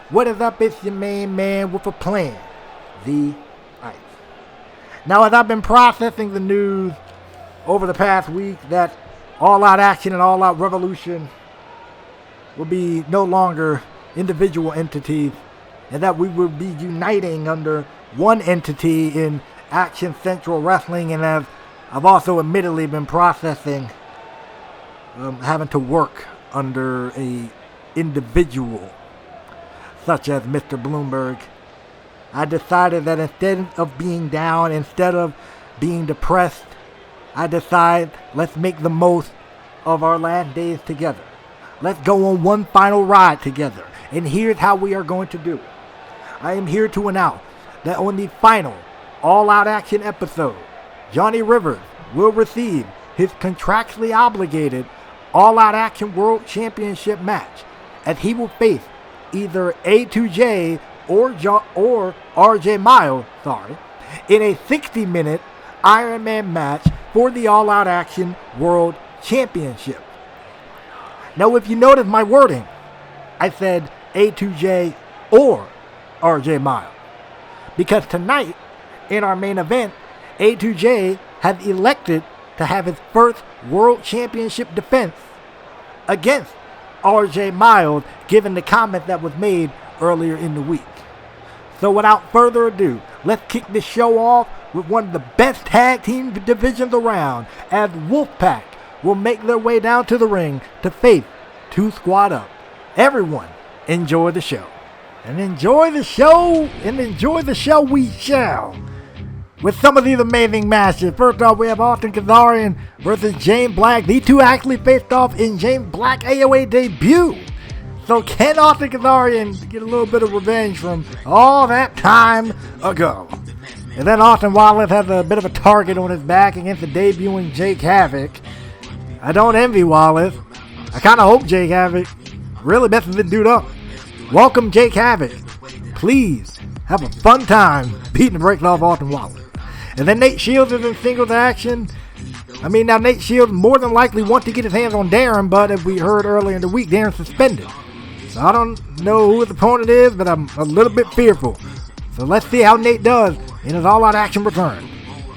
What is up? It's your main man with a plan, the Ice. Now, as I've been processing the news over the past week that All Out Action and All Out Revolution will be no longer individual entities, and that we will be uniting under one entity in Action Central Wrestling, and as I've also admittedly been processing having to work under a individual such as Mr. Bloomberg, I decided that instead of being down, instead of being depressed, I decided let's make the most of our last days together. Let's go on one final ride together. And here's how we are going to do it. I am here to announce that on the final All Out Action episode, Johnny Rivers will receive his contractually obligated All Out Action World Championship match, as he will face either A2J or RJ Miles, in a 60-minute Iron Man match for the All Out Action World Championship. Now, if you notice my wording, I said A2J or RJ Miles, because tonight in our main event, A2J has elected to have his first World Championship defense against RJ Miles, given the comment that was made earlier in the week. So without further ado, let's kick this show off with one of the best tag team divisions around, as Wolfpack will make their way down to the ring to face 2 Squad Up. Everyone, enjoy the show. And enjoy the show we shall. With some of these amazing matches. First off, we have Austin Kazarian versus James Black. These two actually faced off in James Black AOA Debut. So can Austin Kazarian get a little bit of revenge from all that time ago? And then Austin Wallace has a bit of a target on his back against the debuting Jake Havok. I don't envy Wallace. I kind of hope Jake Havok really messes this dude up. Welcome Jake Havok. Please have a fun time beating the brakes off Austin Wallace. And then Nate Shields is in singles action. Now Nate Shields more than likely wants to get his hands on Darren, but as we heard earlier in the week, Darren's suspended. So I don't know who his opponent is, but I'm a little bit fearful. So let's see how Nate does in his All Out Action return.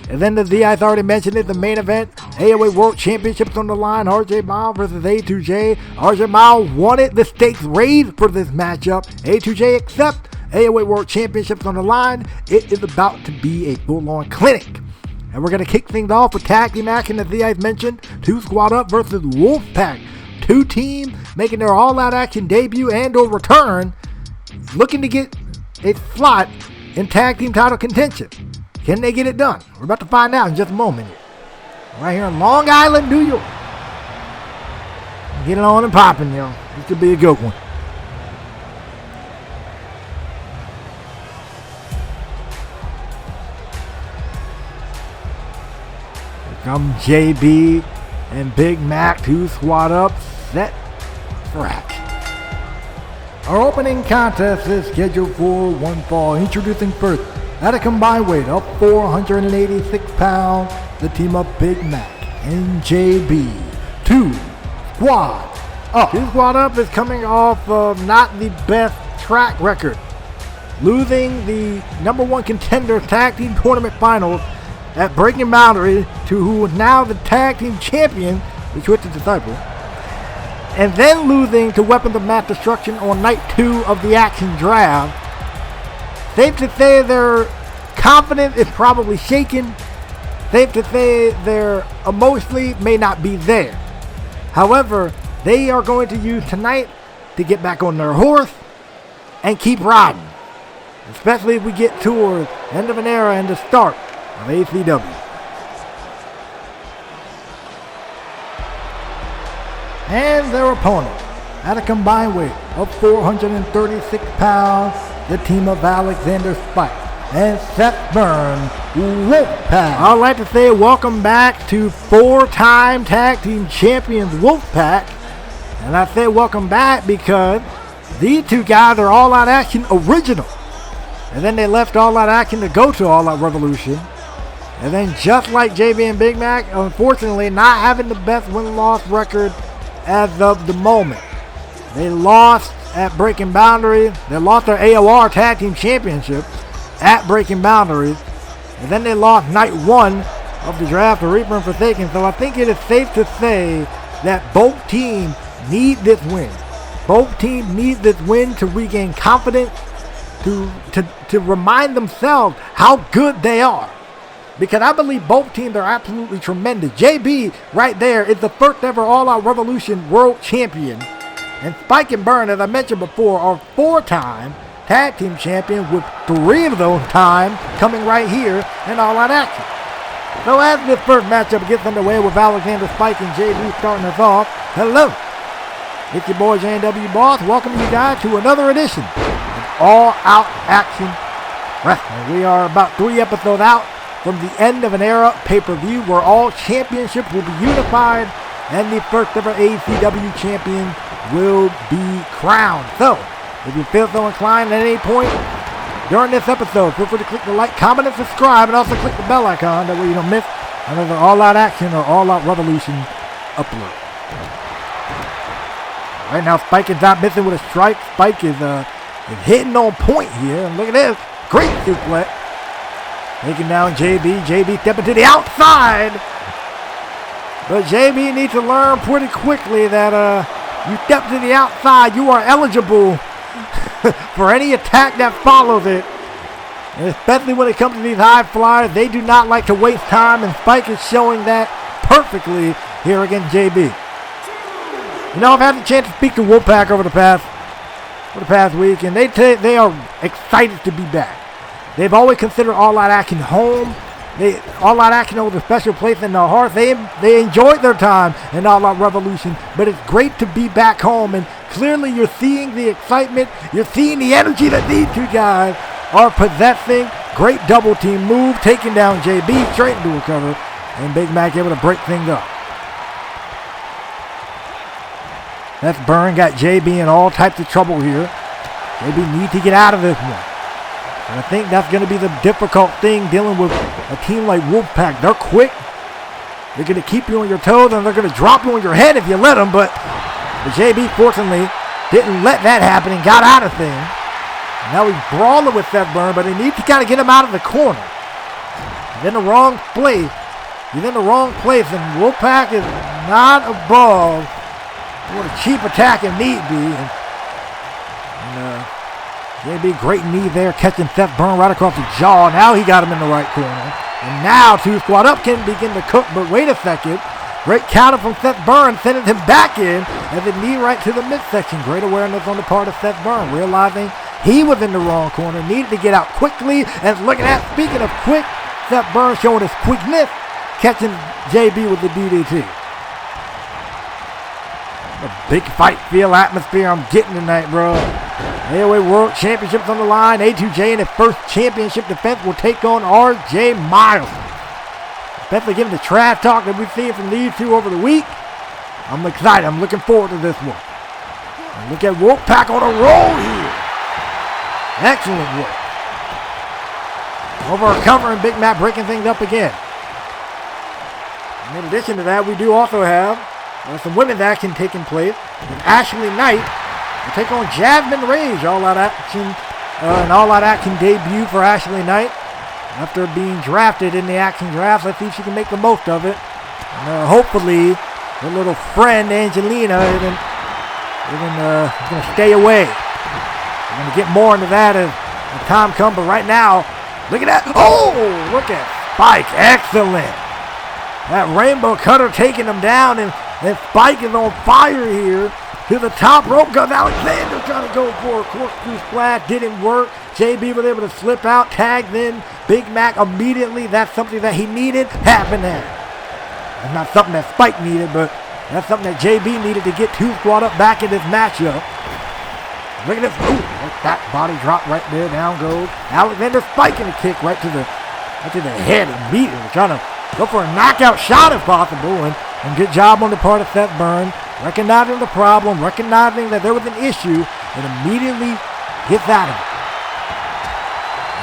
And then, as the Ice already mentioned it, the main event, AOA World Championships on the line, RJ Miles versus A2J. RJ Miles wanted the stakes raised for this matchup. A2J accept. AOA World Championships on the line. It is about to be a full-on clinic. And we're going to kick things off with tag team action, as the Ice mentioned. 2 Squad Up versus Wolfpack. 2 teams making their All Out Action debut and or return, looking to get a slot in tag team title contention. Can they get it done? We're about to find out in just a moment here. Right here in Long Island, New York. Get it on and popping, yo. This could be a good one. Here come JB and Big Mac, 2 Squad Up, set for action. Our opening contest is scheduled for one fall. Introducing first, at a combined weight of 486 pounds, the team of Big Mac and JB. 2 Squad Up. 2 Squad Up is coming off of not the best track record, losing the number 1 contender tag team tournament finals at Breaking Boundary to who is now the tag team champion, the Twisted Disciple, and then losing to Weapons of Mass Destruction on night 2 of the Action Draft. Safe to say their confidence is probably shaken. Safe to say their emotionally may not be there. However, they are going to use tonight to get back on their horse and keep riding. Especially if we get towards end of an era and the start of ACW. And their opponent, at a combined weight of 436 pounds, the team of Alexander Spike and Seth Burns, Wolfpack. I'd like to say welcome back to 4-time tag team champions Wolfpack. And I say welcome back because these 2 guys are All Out Action original. And then they left All Out Action to go to All Out Revolution. And then just like JB and Big Mac, unfortunately not having the best win-loss record as of the moment. They lost at Breaking Boundaries. They lost their AOR Tag Team Championship at Breaking Boundaries. And then they lost night 1 of the draft to Reaper and Forsaken. So I think it is safe to say that both teams need this win. Both teams need this win to regain confidence, to remind themselves how good they are. Because I believe both teams are absolutely tremendous. JB right there is the first ever All Out Revolution World Champion. And Spike and Burn, as I mentioned before, are 4-time tag team champions, with 3 of those times coming right here in All Out Action. So as this first matchup gets underway with Alexander Spike and JB starting us off, hello, it's your boy J&W Boss, welcoming you guys to another edition of All Out Action Wrestling. We are about 3 episodes out from the end of an era pay-per-view where all championships will be unified and the first ever ACW champion will be crowned. So, if you feel so inclined at any point during this episode, feel free to click the like, comment, and subscribe, and also click the bell icon. That way you don't miss another All Out Action or All Out Revolution upload. Right now, Spike is not missing with a strike. Spike is hitting on point here. And look at this. Great suplex. Taking down JB. JB stepping to the outside. But JB needs to learn pretty quickly that you step to the outside, you are eligible for any attack that follows it. And especially when it comes to these high flyers, they do not like to waste time, and Spike is showing that perfectly here against JB. You know, I've had the chance to speak to Wolfpack over the past week, and they are excited to be back. They've always considered All Out Action home. All Out Action holds a special place in their hearts. They enjoyed their time in All Out Revolution, but it's great to be back home, and clearly you're seeing the excitement, you're seeing the energy that these two guys are possessing. Great double team move, taking down JB straight into a cover, and Big Mac able to break things up. That's Burn, got JB in all types of trouble here. JB needs to get out of this one. And I think that's going to be the difficult thing dealing with a team like Wolfpack. They're quick. They're going to keep you on your toes, and they're going to drop you on your head if you let them. But JB, fortunately, didn't let that happen and got out of things. Now he's brawling with Seth Burn, but he needs to kind of get him out of the corner. He's in the wrong place. He's in the wrong place, and Wolfpack is not above what a cheap attack if need be. And JB, great knee there, catching Seth Burn right across the jaw. Now he got him in the right corner. And now 2 squad up can begin to cook, but wait a second. Great counter from Seth Burn, sending him back in, and the knee right to the midsection. Great awareness on the part of Seth Burn, realizing he was in the wrong corner, needed to get out quickly. And look at that, speaking of quick, Seth Burn showing his quickness, catching JB with the DDT. A big fight feel atmosphere I'm getting tonight, bro. AOA World Championships on the line. A2J in his first championship defense will take on RJ Miles. Especially given the trash talk that we've seen from these two over the week. I'm excited. I'm looking forward to this one. And look at Wolfpack on a roll here. Excellent work. Over a cover and Big Mac breaking things up again. And in addition to that, we do also have some women's action taking place. With Ashley Knight will take on Jasmine Rage. All Out Action, an All Out Action debut for Ashley Knight. After being drafted in the action draft, let's see if she can make the most of it. Hopefully, her little friend Angelina is going to stay away. We're going to get more into that as time comes. But right now, look at that. Oh, look at Spike. Excellent. That Rainbow Cutter taking him down, and Spike is on fire here. To the top rope goes Alexander, trying to go for a corkscrew splash. Didn't work. JB was able to slip out, tagged in. Big Mac immediately. That's something that he needed. Happened there. It's not something that Spike needed, but that's something that JB needed to get 2 squad up back in this matchup. Look at this. Ooh, that body drop right there. Down goes Alexander, spiking a kick right to the head immediately. Trying to go for a knockout shot if possible. And good job on the part of Seth Burn. Recognizing the problem, recognizing that there was an issue, and immediately gets out of it.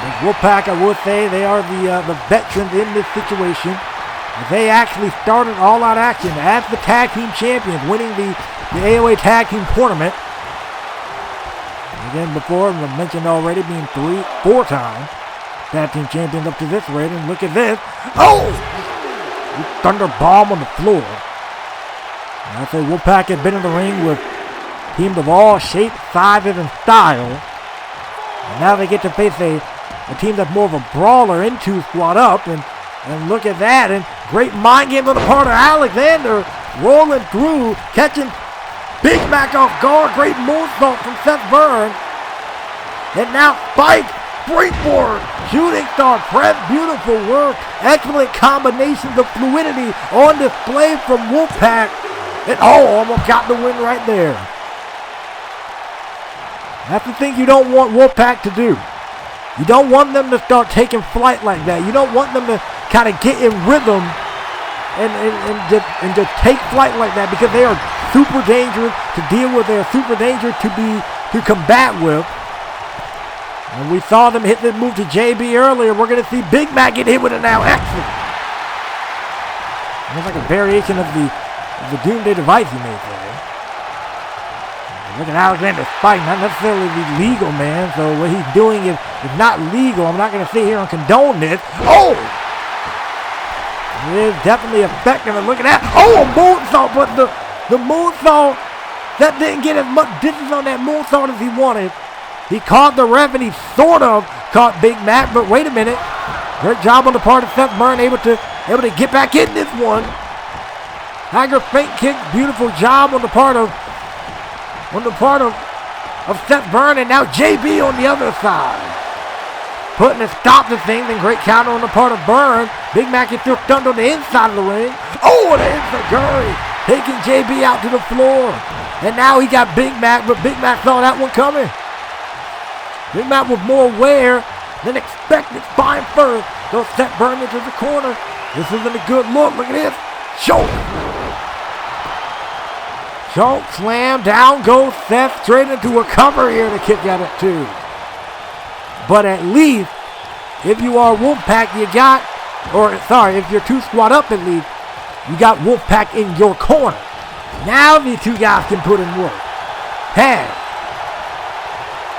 The Wolfpack, I would say, they are the veterans in this situation. They actually started All Out Action as the tag team champions, winning the AOA Tag Team Tournament. Again, before, I mentioned already, being 4-time tag team champions up to this rate. And look at this. Oh! Thunder bomb on the floor. And I say Wolfpack had been in the ring with teams of all shapes, sizes, and styles. And now they get to face a team that's more of a brawler in 2 squad up. And look at that. And great mind games on the part of Alexander. Rolling through, catching Big Mac off guard. Great moonsault from Seth Byrne. And now Spike, springboard, shooting star press, beautiful work. Excellent combinations of fluidity on display from Wolfpack. And almost got the win right there. That's the thing you don't want Wolfpack to do. You don't want them to start taking flight like that. You don't want them to kind of get in rhythm and just take flight like that, because they are super dangerous to deal with. They are super dangerous to combat with. And we saw them hit the move to JB earlier. We're going to see Big Mac get hit with it now. Excellent. It's like a variation of the Doomsday device he made there. Look at Alexander Spike, not necessarily legal, man. So what he's doing is not legal. I'm not going to sit here and condone this. Oh! It is definitely effective. And look at that. Oh, a moonsault, but the moonsault, that didn't get as much distance on that moonsault as he wanted. He caught the ref, and he sort of caught Big Mac, but wait a minute. Great job on the part of Seth Byrne, able to get back in this one. Tiger fake kick, beautiful job on the part of Seth Byrne, and now JB on the other side. Putting a stop to things, and great counter on the part of Byrne. Big Mac is still stunned on the inside of the ring. Oh, and it's the Curry, taking JB out to the floor. And now he got Big Mac, but Big Mac saw that one coming. Big Mac was more aware than expected. Spine first. They'll set Byrne into the corner. This isn't a good look. Look at this. Choke. Choke slam. Down goes Seth. Straight into a cover here to kick out at 2. But at least, if you are Wolfpack, if you're 2 squad up at least, you got Wolfpack in your corner. Now these 2 guys can put in work. Tag.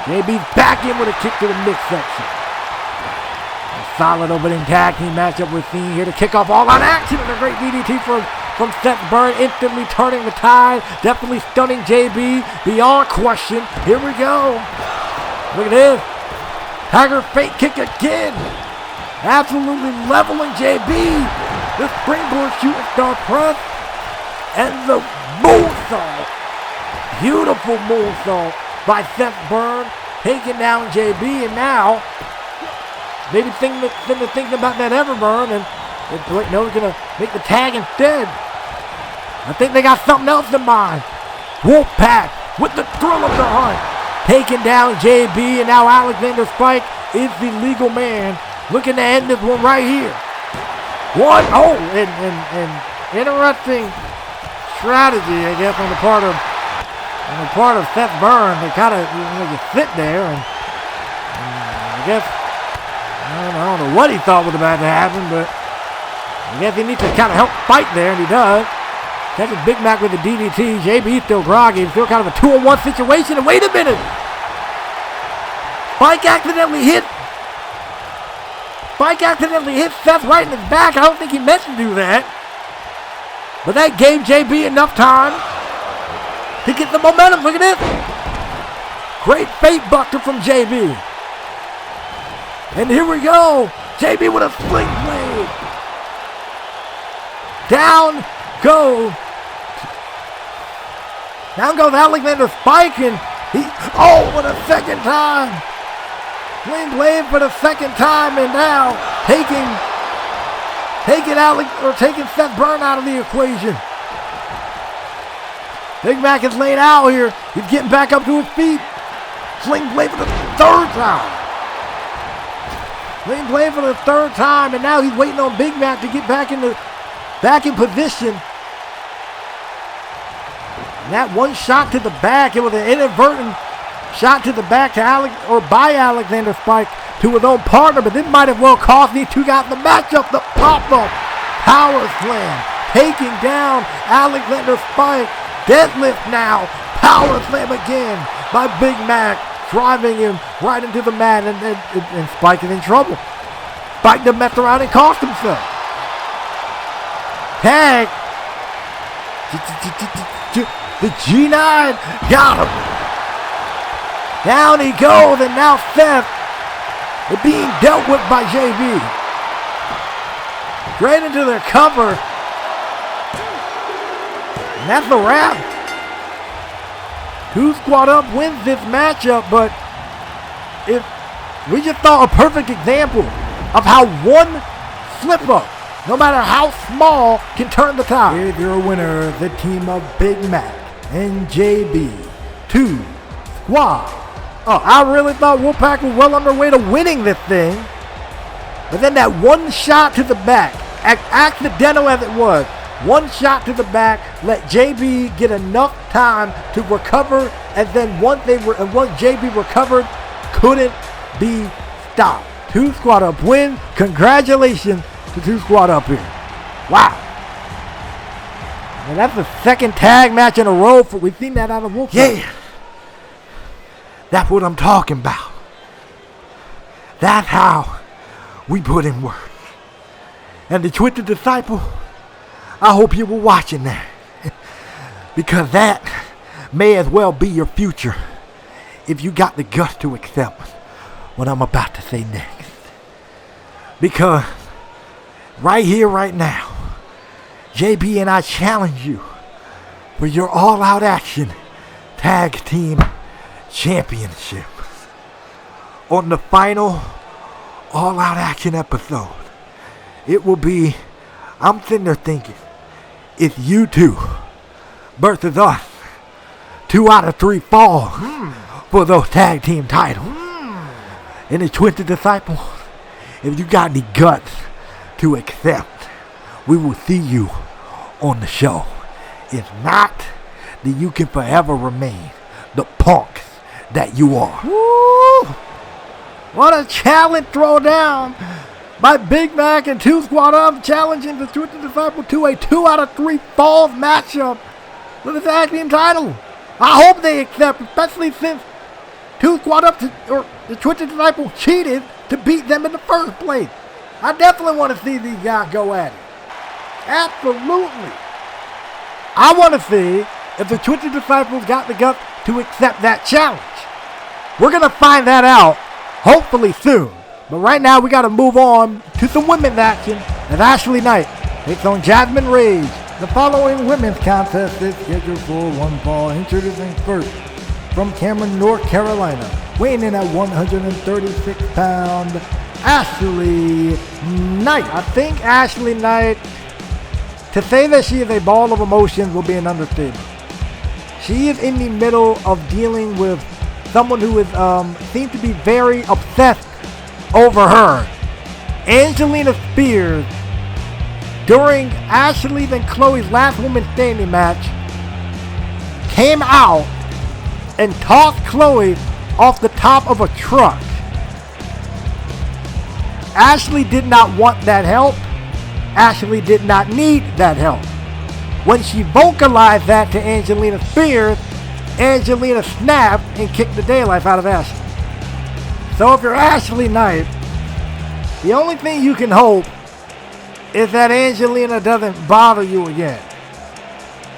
JB's back in with a kick to the midsection. A solid opening tag team matchup we're seeing here to kick off All Out action, and a great DDT from Seth Byrne, instantly turning the tide, definitely stunning JB beyond question. Here we go. Look at this. Tiger fake kick again. Absolutely leveling JB. The springboard shooting star press. And the moonsault. Beautiful moonsault by Seth Byrne, taking down JB, and now maybe thinking about that Everburn, and they're going to make the tag instead. I think they got something else in mind. Wolfpack with the thrill of the hunt, taking down JB, and now Alexander Spike is the legal man, looking to end this one right here. And interesting strategy, I guess, on the part of Seth Byrne. They kind of just sit there, and I guess I don't know what he thought was about to happen, but I guess he needs to kind of help fight there, and he does. Catches Big Mac with the DDT. JB still groggy. Still kind of a 2-on-1 situation. And wait a minute. Spike accidentally hit Seth right in his back. I don't think he meant to do that. But that gave JB enough time to get the momentum. Look at this. Great fate buster from JB. And here we go. JB with a sling blade. Down goes Alexander Spike, and what a second time. Sling blade for the second time, and now taking Seth Byrne out of the equation. Big Mac is laid out here. He's getting back up to his feet. Sling blade for the third time. Sling blade for the third time, and now he's waiting on Big Mac to get back in position. And that one shot to the back, it was an inadvertent shot to the back by Alexander Spike to his own partner, but this might have well cost these 2 guys the matchup. The pop-up power slam, taking down Alexander Spike. Deadlift now, power slam again by Big Mac. driving him right into the mat, and Spike is in trouble. Spike done messed around and cost himself. Tag. The G9 got him. Down he goes, and now Seth is being dealt with by JB. Straight into their cover. And that's the wrap. 2 Squad Up wins this matchup, but if we just saw a perfect example of how one slip up, no matter how small, can turn the tide. Here's your winner, the team of Big Mac and JB. 2 Squad. Oh, I really thought Wolfpack was well on their way to winning this thing. But then that one shot to the back, accidental as it was, one shot to the back, let JB get enough time to recover, and then once JB recovered, couldn't be stopped. 2 Squad Up win. Congratulations to 2 Squad Up here. Wow. And that's the second tag match in a row. We've seen that out of Wolfpack. Yeah. That's what I'm talking about. That's how we put in work. And the Twitter Disciple, I hope you were watching that. Because that may as well be your future if you got the guts to accept what I'm about to say next. Because right here, right now, JB and I challenge you for your all-out action tag team championship. On the final all-out action episode, it will be, I'm sitting there thinking, it's you two versus us. 2 out of 3 fall for those tag team titles. And the Twisted Disciple, if you got any guts to accept, we will see you on the show. If not, then you can forever remain the punks that you are. Woo! What a challenge throwdown by Big Mac and 2 Squad Up, challenging the Twisted Disciple to a 2 out of 3 falls matchup for the tag team title. I hope they accept, especially since 2 Squad Up or the Twisted Disciple cheated to beat them in the first place. I definitely want to see these guys go at it. Absolutely. I want to see if the Twisted Disciples got the guts to accept that challenge. We're going to find that out hopefully soon. But right now we got to move on to some women's action as Ashley Knight takes on Jasmine Rage. The following women's contest is scheduled for one fall. Introducing first from Cameron, North Carolina, weighing in at 136 pounds, Ashley Knight. I think Ashley Knight, to say that she is a ball of emotions will be an understatement. She is in the middle of dealing with someone who is seems to be very obsessed over her. Angelina Spears, during Ashley's and Chloe's last woman standing match, came out and tossed Chloe off the top of a truck. Ashley did not want that help. Ashley did not need that help. When she vocalized that to Angelina Spears, Angelina snapped and kicked the daylife out of Ashley. So if you're Ashley Knight, the only thing you can hope is that Angelina doesn't bother you again.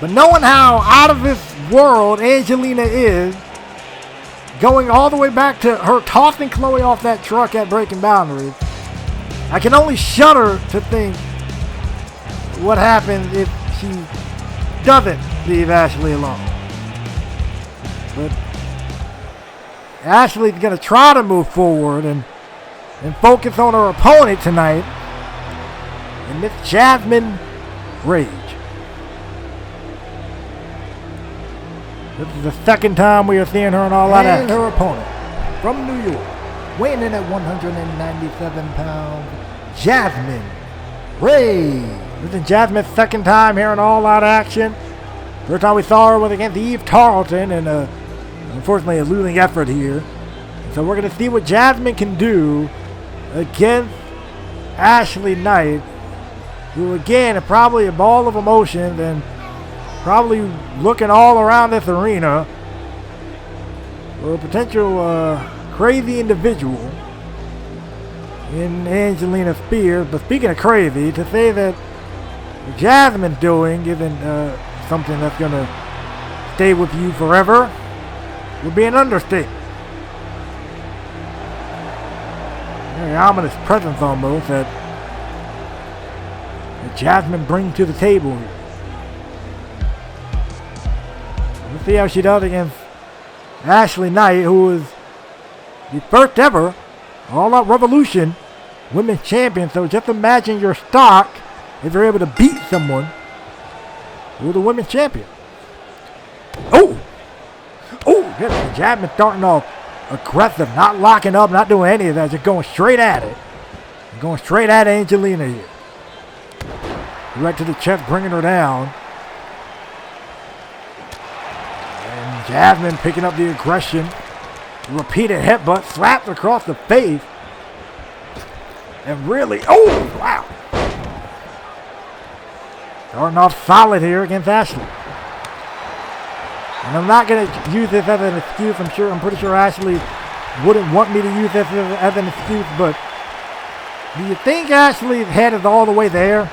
But knowing how out of this world Angelina is, going all the way back to her tossing Chloe off that truck at Breaking Boundaries, I can only shudder to think what happens if she doesn't leave Ashley alone. But Ashley's going to try to move forward and focus on her opponent tonight, and Miss Jasmine Rage. This is the second time we are seeing her in all out action. And her opponent from New York, weighing in at 197 pounds, Jasmine Rage. This is Jasmine's second time here in all out action. First time we saw her was against Eve Tarleton, and unfortunately a losing effort here. So we're going to see what Jasmine can do against Ashley Knight, who again is probably a ball of emotions and probably looking all around this arena. a potential crazy individual in Angelina Spears. But speaking of crazy, to say that Jasmine's doing isn't something that's going to stay with you forever would be an understatement. Very ominous presence almost that Jasmine brings to the table here. Let's see how she does against Ashley Knight, who is the first ever All Out Revolution Women's Champion. So just imagine your stock if you're able to beat someone who's the Women's Champion. Oh! Yes, Jasmine starting off aggressive, not locking up, not doing any of that, just going straight at it. Going straight at Angelina here. Right to the chest, bringing her down. And Jasmine picking up the aggression. Repeated headbutt, slapped across the face. And really, oh, wow. Starting off solid here against Ashley. And I'm not going to use this as an excuse. I'm pretty sure Ashley wouldn't want me to use this as an excuse, but do you think Ashley's head is all the way there?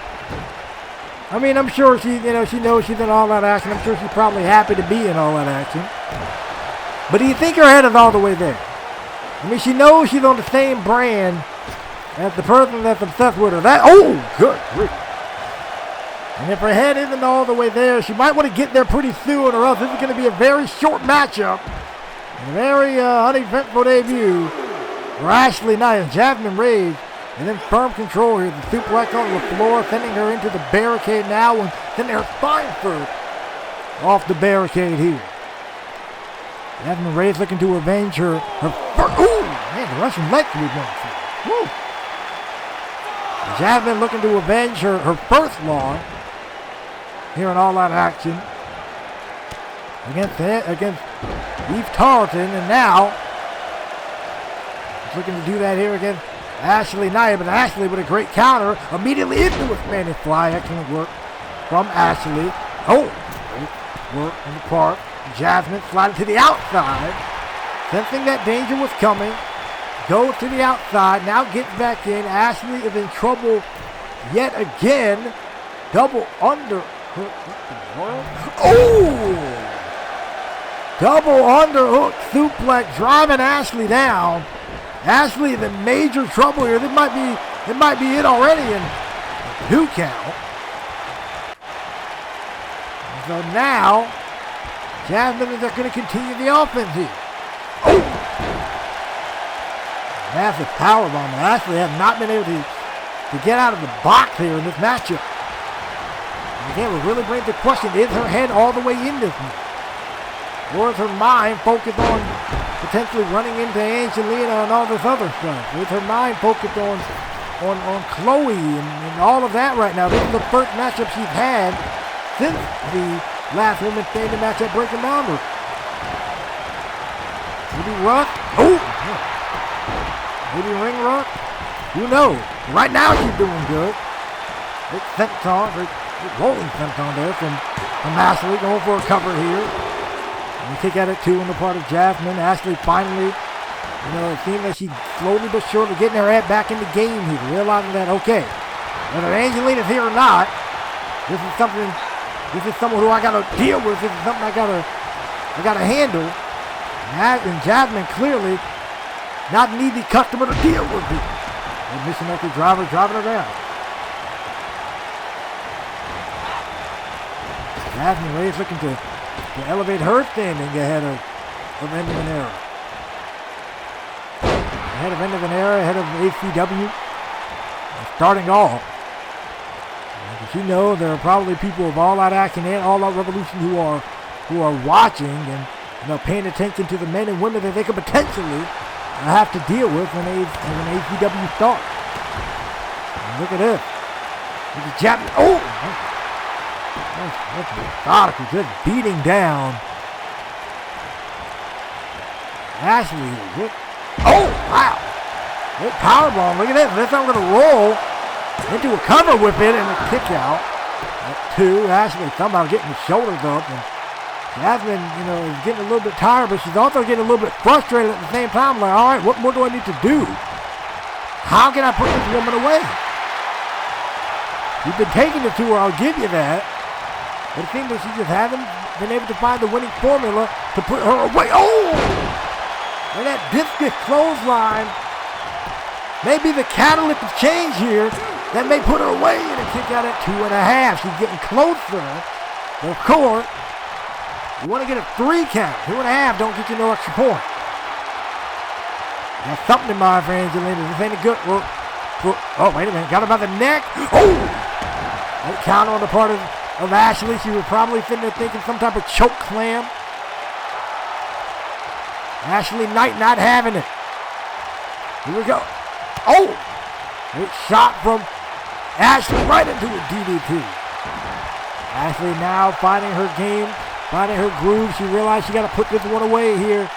I mean, I'm sure she knows she's in all that action. I'm sure she's probably happy to be in all that action. But do you think her head is all the way there? I mean, she knows she's on the same brand as the person that's obsessed with her. Good grief. And if her head isn't all the way there, she might want to get there pretty soon, or else this is going to be a very short matchup. A very uneventful debut for Ashley Knight and Jasmine Rage. And then firm control here. The suplex on the floor, sending her into the barricade now, and sending her spine first off the barricade here. Jasmine Rage looking to avenge her first. Ooh, man, the Russian leg sweep went through. Woo. Jasmine looking to avenge her first loss here in All Out Action against Eve Tarleton, and now she's looking to do that here against Ashley Knight, but Ashley with a great counter immediately into a Spanish fly. Excellent work from Ashley. Oh, great work in the park. Jasmine sliding to the outside, sensing that danger was coming. Goes to the outside, now gets back in. Ashley is in trouble yet again. Double underhook. Oh! Double underhook suplex, driving Ashley down. Ashley is in major trouble here. It might be it already in 2 count. So now, Jasmine is going to continue the offense here. Oh! Massive powerbomb. Ashley has not been able to get out of the box here in this matchup. And again, we really bring the question, is her head all the way in this match? Or is her mind focused on potentially running into Angelina and all this other stuff? Is her mind focused on Chloe and all of that right now? This is the first matchup she's had since the last women's standing match at Breaking Boundary. Maybe Ruck? Oh! Maybe ring Ruck? Who knows? Right now she's doing good. Big senton, big rolling senton there from Ashley, going for a cover here. And we kick at it too on the part of Jasmine. Ashley finally, it seems like she's slowly but surely getting her head back in the game here, realizing that, okay, whether Angelina's here or not, this is someone who I gotta deal with. This is something I gotta handle. And Jasmine clearly not an easy customer to deal with here. And Missionary driver driving her down. Jasmine Rage looking to elevate her standing ahead of End of an Era. Ahead of End of an Era, ahead of ACW. Starting off. As you know, there are probably people of All Out Action and All Out Revolution who are watching and paying attention to the men and women that they could potentially have to deal with when ACW starts. And look at this. Look at Jasmine. Oh! That's methodical, just beating down Ashley. Oh, wow. Good powerbomb. Look at this. This I'm going to roll into a cover with it and a kick out. At 2. Ashley somehow getting the shoulders up and Jasmine, is getting a little bit tired, but she's also getting a little bit frustrated at the same time. Like, all right, what more do I need to do? How can I put this woman away? You've been taking it to her, I'll give you that. But it seems that she just hasn't been able to find the winning formula to put her away. Oh! And that discus clothesline may be the catalyst of change here that may put her away in a kick out at 2.5. She's getting closer. But of course, you want to get a 3 count. 2.5 don't get you no extra point. Got something in mind for Angelina. This ain't a good look. Oh, wait a minute. Got her by the neck. Oh! That counter on the part of Ashley. She was probably sitting there thinking some type of choke slam. Ashley Knight not having it. Here we go. Oh! Great shot from Ashley right into a DDT. Ashley now finding her game, finding her groove. She realized she got to put this one away here.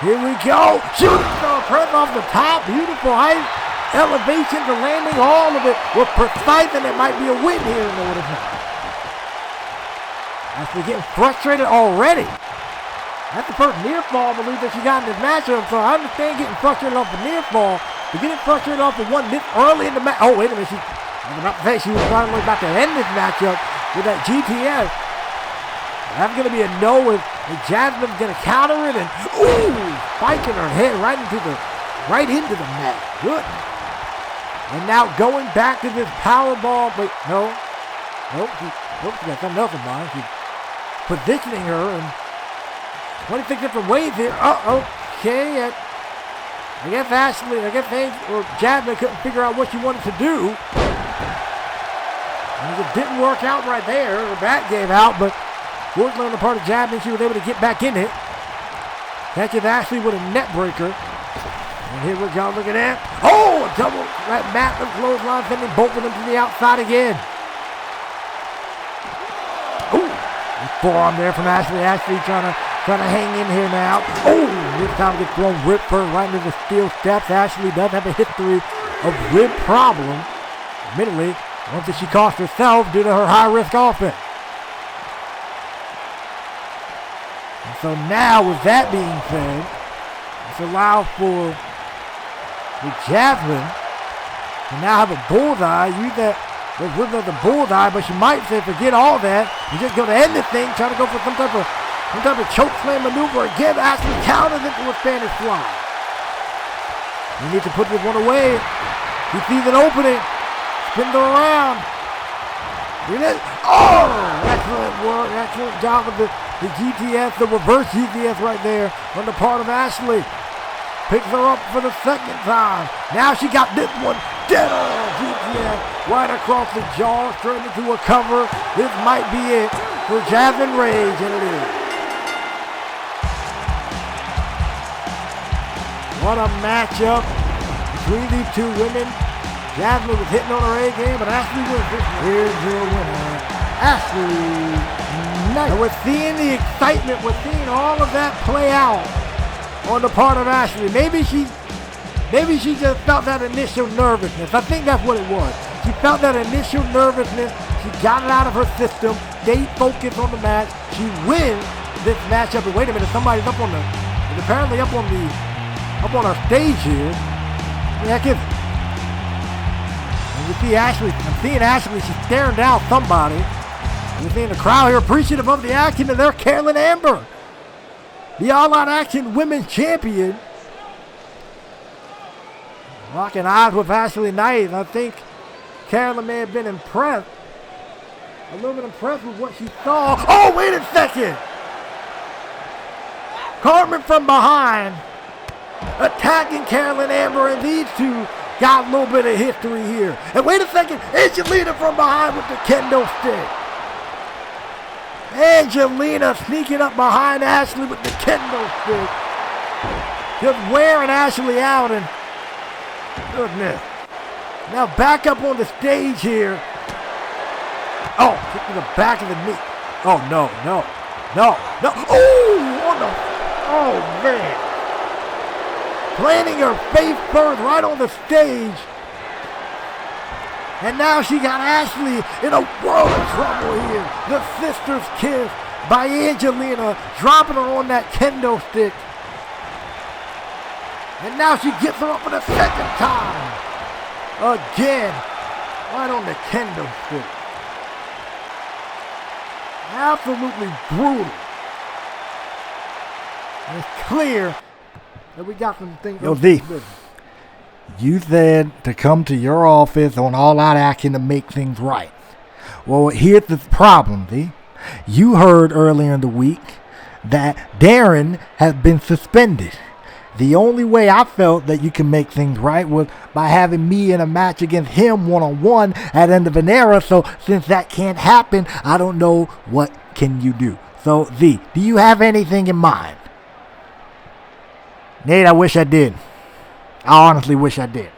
Here we go. Shooting star press off the top. Beautiful height. Elevation to landing. All of it was precise, and it might be a win here in the order. Ashley getting frustrated already. That's the first near fall, I believe, that she got in this matchup. So I understand getting frustrated off the near fall. But getting frustrated off the one this early in the match. Oh, wait a minute. I was about to say she was probably about to end this matchup with that GTS. That's going to be a no, and Jasmine's going to counter it, and ooh, spiking her head right into the mat. Good. And now going back to this power bomb. Wait, no. Nope, she got something else in mind. She's positioning her in 26 different ways here. Okay. I guess Jasmine couldn't figure out what she wanted to do. And it didn't work out right there. Her back gave out, but fortunately on the part of Jasmine, she was able to get back in it. Catches Ashley with a net breaker. And here we go, look at that. Oh, a double, that massive clothesline, sending both of them to the outside again. Ooh, forearm there from Ashley. Ashley trying to hang in here now. Oh, this time gets thrown rib first right into the steel steps. Ashley does have a history of rib problem. Admittedly, once that she cost herself due to her high-risk offense. And so now, with that being said, it's allowed for Jasmine to now have a bullseye. Use that rhythm of the bullseye, but she might say, forget all that and just go to end this thing, trying to go for some type of choke slam maneuver again. Ashley counters into a Spanish fly. You need to put this one away. He sees an opening. Spins her around. Oh! Excellent work. Excellent job of the GTS, the reverse GTS right there on the part of Ashley. Picks her up for the second time. Now she got this one dead on GTS right across the jaw, straight into a cover. This might be it for Jasmine Rage, and it is. What a matchup between these two women. Jasmine was hitting on her A game, but Ashley wins this one. Here's your winner, Ashley Knight. And we're seeing the excitement. We're seeing all of that play out on the part of Ashley. Maybe she just felt that initial nervousness. I think that's what it was. She felt that initial nervousness. She got it out of her system. Stayed focused on the match. She wins this matchup. And wait a minute, somebody's up on our stage here. What the heck is it? And you see Ashley. I'm seeing Ashley. She's staring down somebody. And we're seeing the crowd here appreciative of the action, and they're Carolyn Amber, the All Out Action Women's Champion, locking eyes with Ashley Knight. I think Carolyn may have been impressed, a little bit impressed with what she saw. Oh, wait a second! Carmen from behind, attacking Carolyn Amber, and these two got a little bit of history here. And wait a second, Angelina from behind with the kendo stick. Angelina sneaking up behind Ashley with the kendo stick. Just wearing Ashley out, and goodness. Now back up on the stage here. Oh, kick to the back of the knee. Oh, no. Oh, man. Planting her face first right on the stage. And now she got Ashley in a world of trouble here. The sister's kiss by Angelina, dropping her on that kendo stick. And now she gets her up for the second time. Again, right on the kendo stick. Absolutely brutal. And it's clear that we got some things. Yo, D, you said to come to your office on All Out Action to make things right. Well, here's the problem, D. You heard earlier in the week that Darren has been suspended. The only way I felt that you can make things right was by having me in a match against him one-on-one at end of an era. So since that can't happen, I don't know what can you do. So, Z, do you have anything in mind? Nate, I wish I did. I honestly wish I did.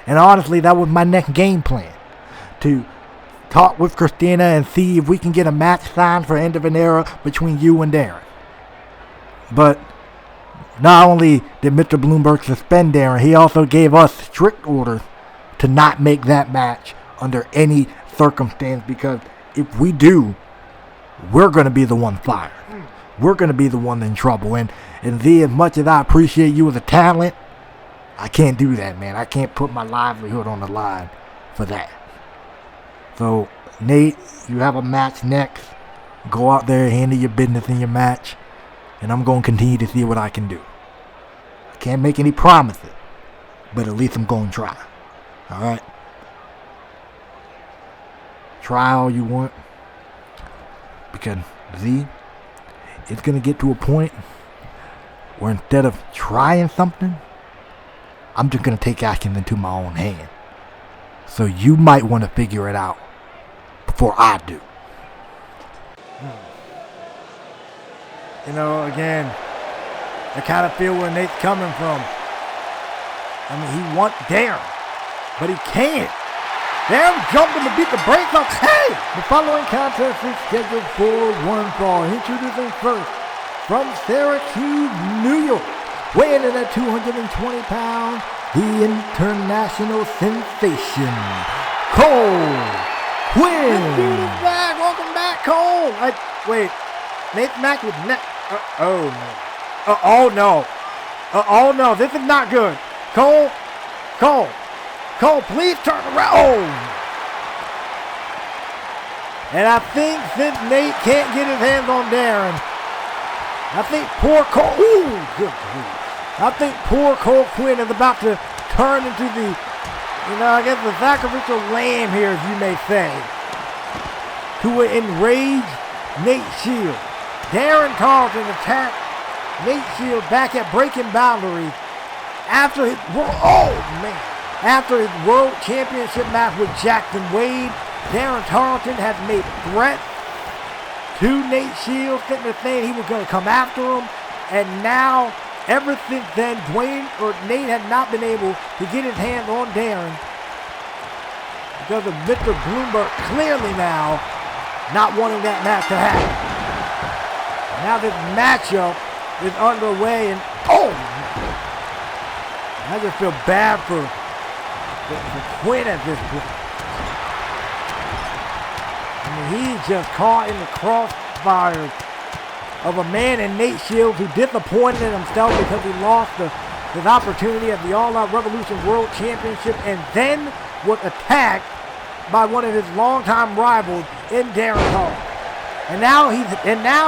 And honestly, that was my next game plan. To talk with Christina and see if we can get a match signed for end of an era between you and Darren. But not only did Mr. Bloomberg suspend Darren, he also gave us strict orders to not make that match under any circumstance, because if we do, we're going to be the one fired. We're going to be the one in trouble. And Z, as much as I appreciate you as a talent, I can't do that, man. I can't put my livelihood on the line for that. So, Nate, you have a match next. Go out there, handle your business in your match, and I'm going to continue to see what I can do. I can't make any promises, but at least I'm going to try. All right? Try all you want, because, Z, it's going to get to a point where instead of trying something, I'm just going to take action into my own hand. So you might want to figure it out before I do. You know, again, I kind of feel where Nate's coming from. I mean, he wants Darren, but he can't. Darren jumped him to beat the brakes off. Hey! The following contest is scheduled for one fall. Introducing first, from Syracuse, New York, weighing in at 220 pounds, the international sensation, Cole Quinn. This dude is back. Welcome back, Cole. Wait, Nate's match with oh no. This is not good. Cole, please turn around. Oh. And I think since Nate can't get his hands on Darren, I think poor Cole, I think poor Cole Quinn is about to turn into the, I guess the sacrificial lamb here, as you may say, to enrage Nate Shields. Darren Carlton attacked Nate Shields back at Breaking Boundaries after his World Championship match with Jackson Wade. Darren Carlton had made threats to Nate Shields, sitting there saying he was going to come after him, and now, ever since then, Nate had not been able to get his hands on Darren because of Mr. Bloomberg clearly now not wanting that match to happen. Now this matchup is underway, and I just feel bad for Quinn at this point. I mean, he's just caught in the crossfire of a man in Nate Shields who disappointed in himself because he lost his opportunity at the All Out Revolution World Championship, and then was attacked by one of his longtime rivals in Darren Carlton. And now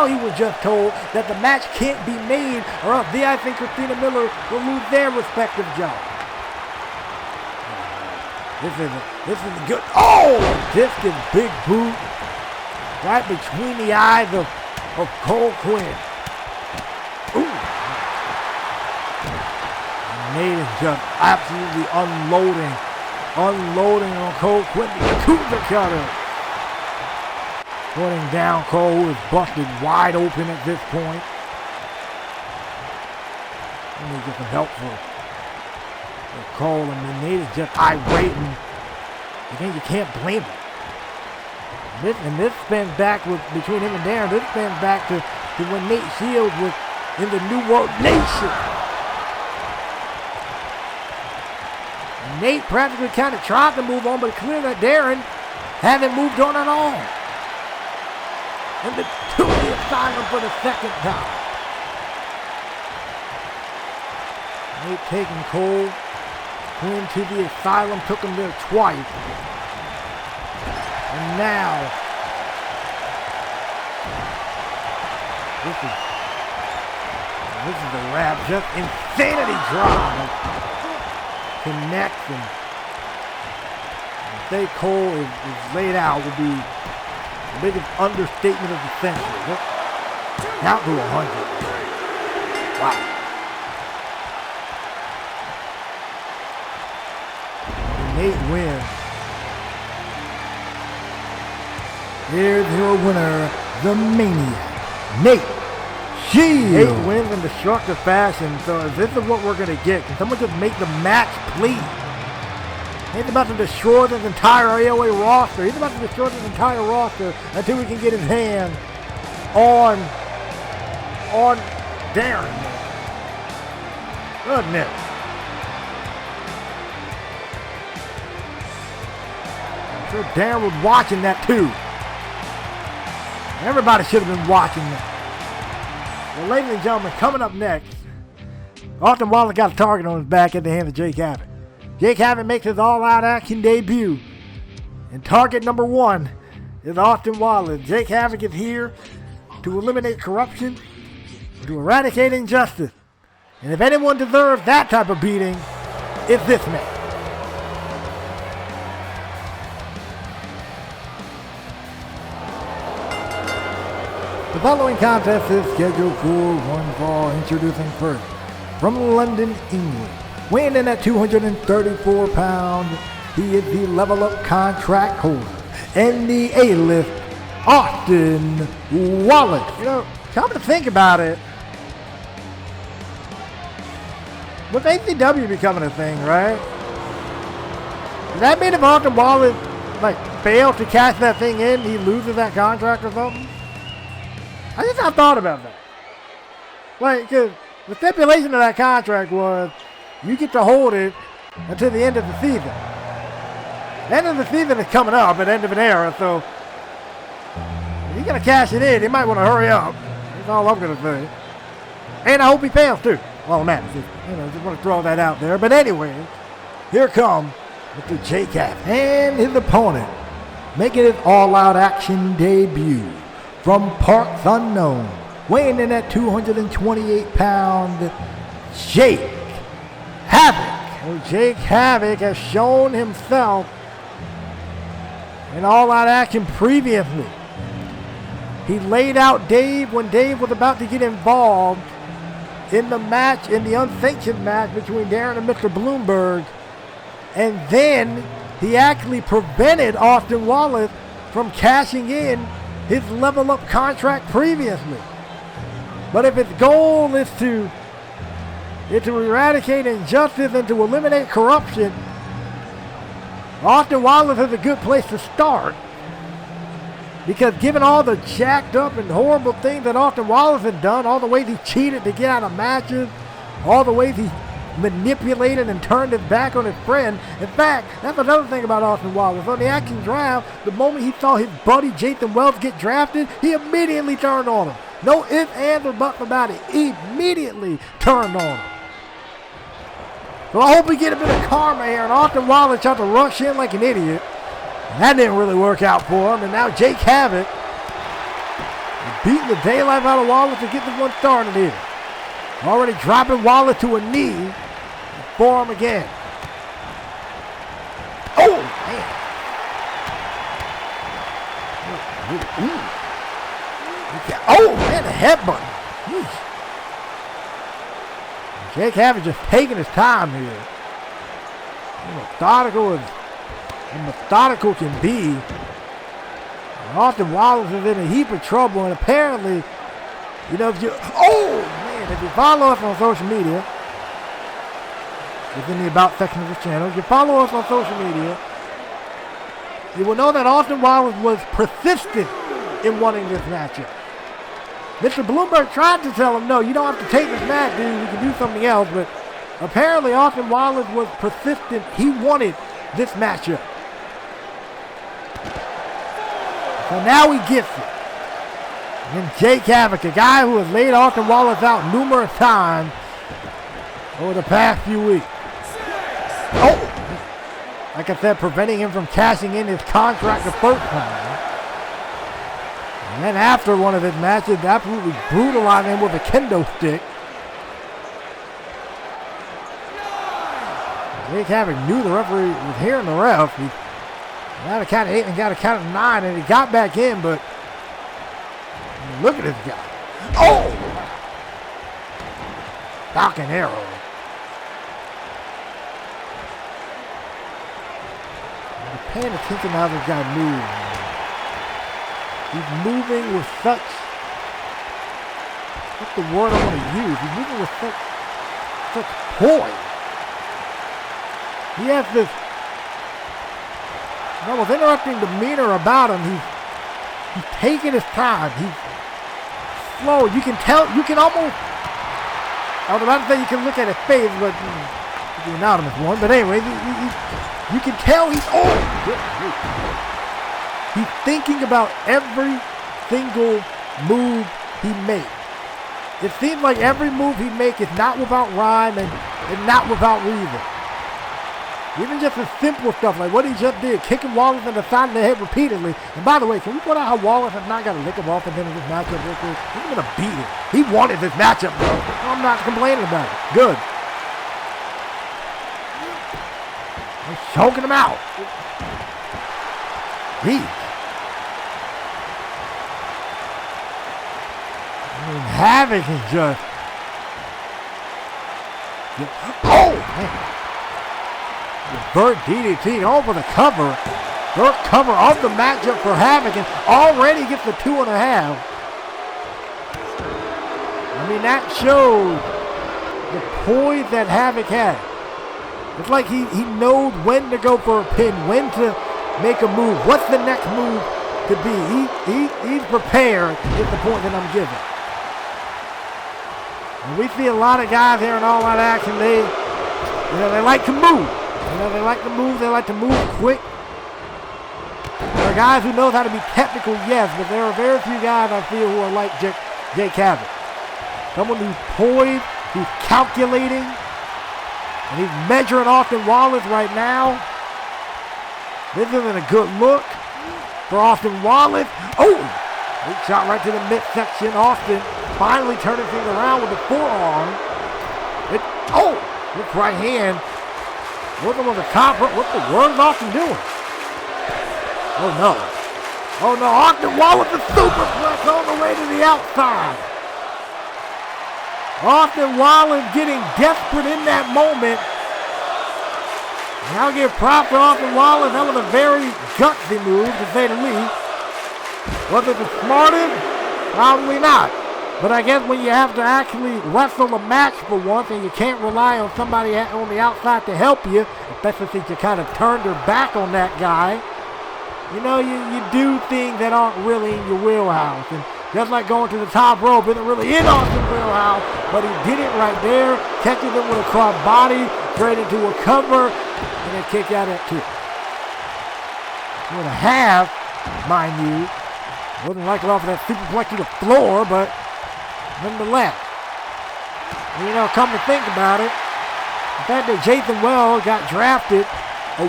he was just told that the match can't be made, or else Diaz and Christina Miller will lose their respective jobs. This is a good. Discus big boot right between the eyes of Cole Quinn. Ooh. And Nate is just absolutely unloading on Cole Quinn. To the cutter. Putting down Cole, who is busted wide open at this point. Let me get some help for Cole. I mean, Nate is just irate, and again, you can't blame him. This spins back between him and Darren. This spins back to when Nate Shields was in the New World Nation. And Nate practically kind of tried to move on, but clearly that Darren hasn't moved on at all. And the 2 asylum for the second time. Nate taking Cole into the asylum, took him there twice. And now, this is the wrap, just insanity drive. Connects and say Cole is laid out will be the biggest understatement of the century. Count to 100. Wow. Nate wins. Here's your winner, the Maniac, Nate Shield. Nate wins in destructive fashion, so this is what we're going to get. Can someone just make the match, please? Nate's about to destroy this entire AOA roster. He's about to destroy this entire roster until we can get his hand on Darren. Goodness. I'm sure Darren was watching that too. Everybody should have been watching that. Well, ladies and gentlemen, coming up next, Austin Wallace got a target on his back at the hands of Jake Havok. Jake Havok makes his all-out action debut. And target number one is Austin Wallace. Jake Havok is here to eliminate corruption, to eradicate injustice. And if anyone deserves that type of beating, it's this man. The following contest is scheduled for one fall. Introducing first, from London, England, weighing in at 234 pounds, he is the Level Up contract holder and the A-list, Austin Wallace. You know, come to think about it, with ACW becoming a thing, right? Does that mean if Austin Wallace fails to cash that thing in, he loses that contract or something? I just have thought about that. Cause the stipulation of that contract was you get to hold it until the end of the season. The end of the season is coming up at the end of an era, so if you're gonna cash it in, you might want to hurry up. That's all I'm gonna say. And I hope he fails too. Well, man, just want to throw that out there. But anyway, here comes Mr. Jake Havok and his opponent, making his all-out action debut from parts unknown, weighing in at 228 pounds, Jake Havok. Well, Jake Havok has shown himself in all-out action previously. He laid out Dave when Dave was about to get involved in the match, in the unsanctioned match between Darren and Mr. Bloomberg. And then he actually prevented Austin Wallace from cashing in his Level Up contract previously. But if its goal is to eradicate injustice and to eliminate corruption, Austin Wallace is a good place to start. Because given all the jacked up and horrible things that Austin Wallace has done, all the ways he cheated to get out of matches, all the ways he manipulated and turned his back on his friend. In fact, that's another thing about Austin Wallace. On the action draft, the moment he saw his buddy Jason Wells get drafted, he immediately turned on him. No ifs, ands, or buts about it. He immediately turned on him. So I hope we get a bit of karma here, and Austin Wallace tried to rush in like an idiot. And that didn't really work out for him, and now Jake Havok beating the daylight out of Wallace to get this one started here. Already dropping Wallace to a knee. Forearm again. Oh, man. Oh, man, the headbutt. Jake Havok just taking his time here. Methodical can be. And Austin Wallace is in a heap of trouble, and apparently, if you follow us on social media, it's in the About section of the channel. If you follow us on social media, you will know that Austin Wallace was persistent in wanting this matchup. Mr. Bloomberg tried to tell him, no, you don't have to take this match, dude. We can do something else. But apparently Austin Wallace was persistent. He wanted this matchup. So now he gets it. And Jake Havok, a guy who has laid Austin Wallace out numerous times over the past few weeks. Oh! Like I said, preventing him from cashing in his contract the first time. And then after one of his matches, absolutely brutalized him with a kendo stick. Jake Havok knew the referee was hearing the ref. He got a count of 8 and got a count of 9, and he got back in, but look at this guy. Oh! Falcon arrow. You're paying attention to how this guy moves. He's moving with such, what's the word I want to use? He's moving with such poise. He has this almost interesting demeanor about him. He's taking his time. He's slow. You can tell, you can almost, I was about to say you can look at his face, but it's the anonymous one. But anyway, you can tell he's, he's thinking about every single move he makes. It seems like every move he makes is not without rhyme and not without reason. Even just the simple stuff like what he just did, kicking Wallace in the side of the head repeatedly. And by the way, can we point out how Wallace has not got a lick of offense in this matchup real quick? He's going to beat him. He wanted this matchup, bro. I'm not complaining about it. Good. I'm choking him out. Jeez. I mean, Havoc is just... Oh, man. Burt DDT over the cover. Burt cover of the matchup for Havoc and already gets the 2.5. I mean, that shows the poise that Havoc has. It's like he knows when to go for a pin, when to make a move, what's the next move to be. He's prepared is the point that I'm giving. And we see a lot of guys here in All Out Action. They like to move. They like to move. They like to move quick. There are guys who know how to be technical, yes, but there are very few guys I feel who are like Jake Havok. Someone who's poised, who's calculating, and he's measuring Austin Wallace right now. This isn't a good look for Austin Wallace. Oh! Big shot right to the midsection. Austin finally turning things around with the forearm. Look right hand. Working on the top. What the word is Austin doing? Oh no. Oh no, Austin Wallace is superplex all the way to the outside. Austin Wallace getting desperate in that moment. And I'll give props to Austin Wallace. That was a very gutsy move, to say the least. Was it the smartest? Probably not. But I guess when you have to actually wrestle a match for once and you can't rely on somebody on the outside to help you, especially since you kind of turned your back on that guy, you know, you do things that aren't really in your wheelhouse. And just like going to the top rope isn't really in Austin's wheelhouse, but he did it right there, catches him with a cross body, straight into a cover, and then kick out at 2. 2.5, mind you. Wasn't like it off of that superplex to the floor, but nonetheless. And, you know, come to think about it, the fact that Jason Wells got drafted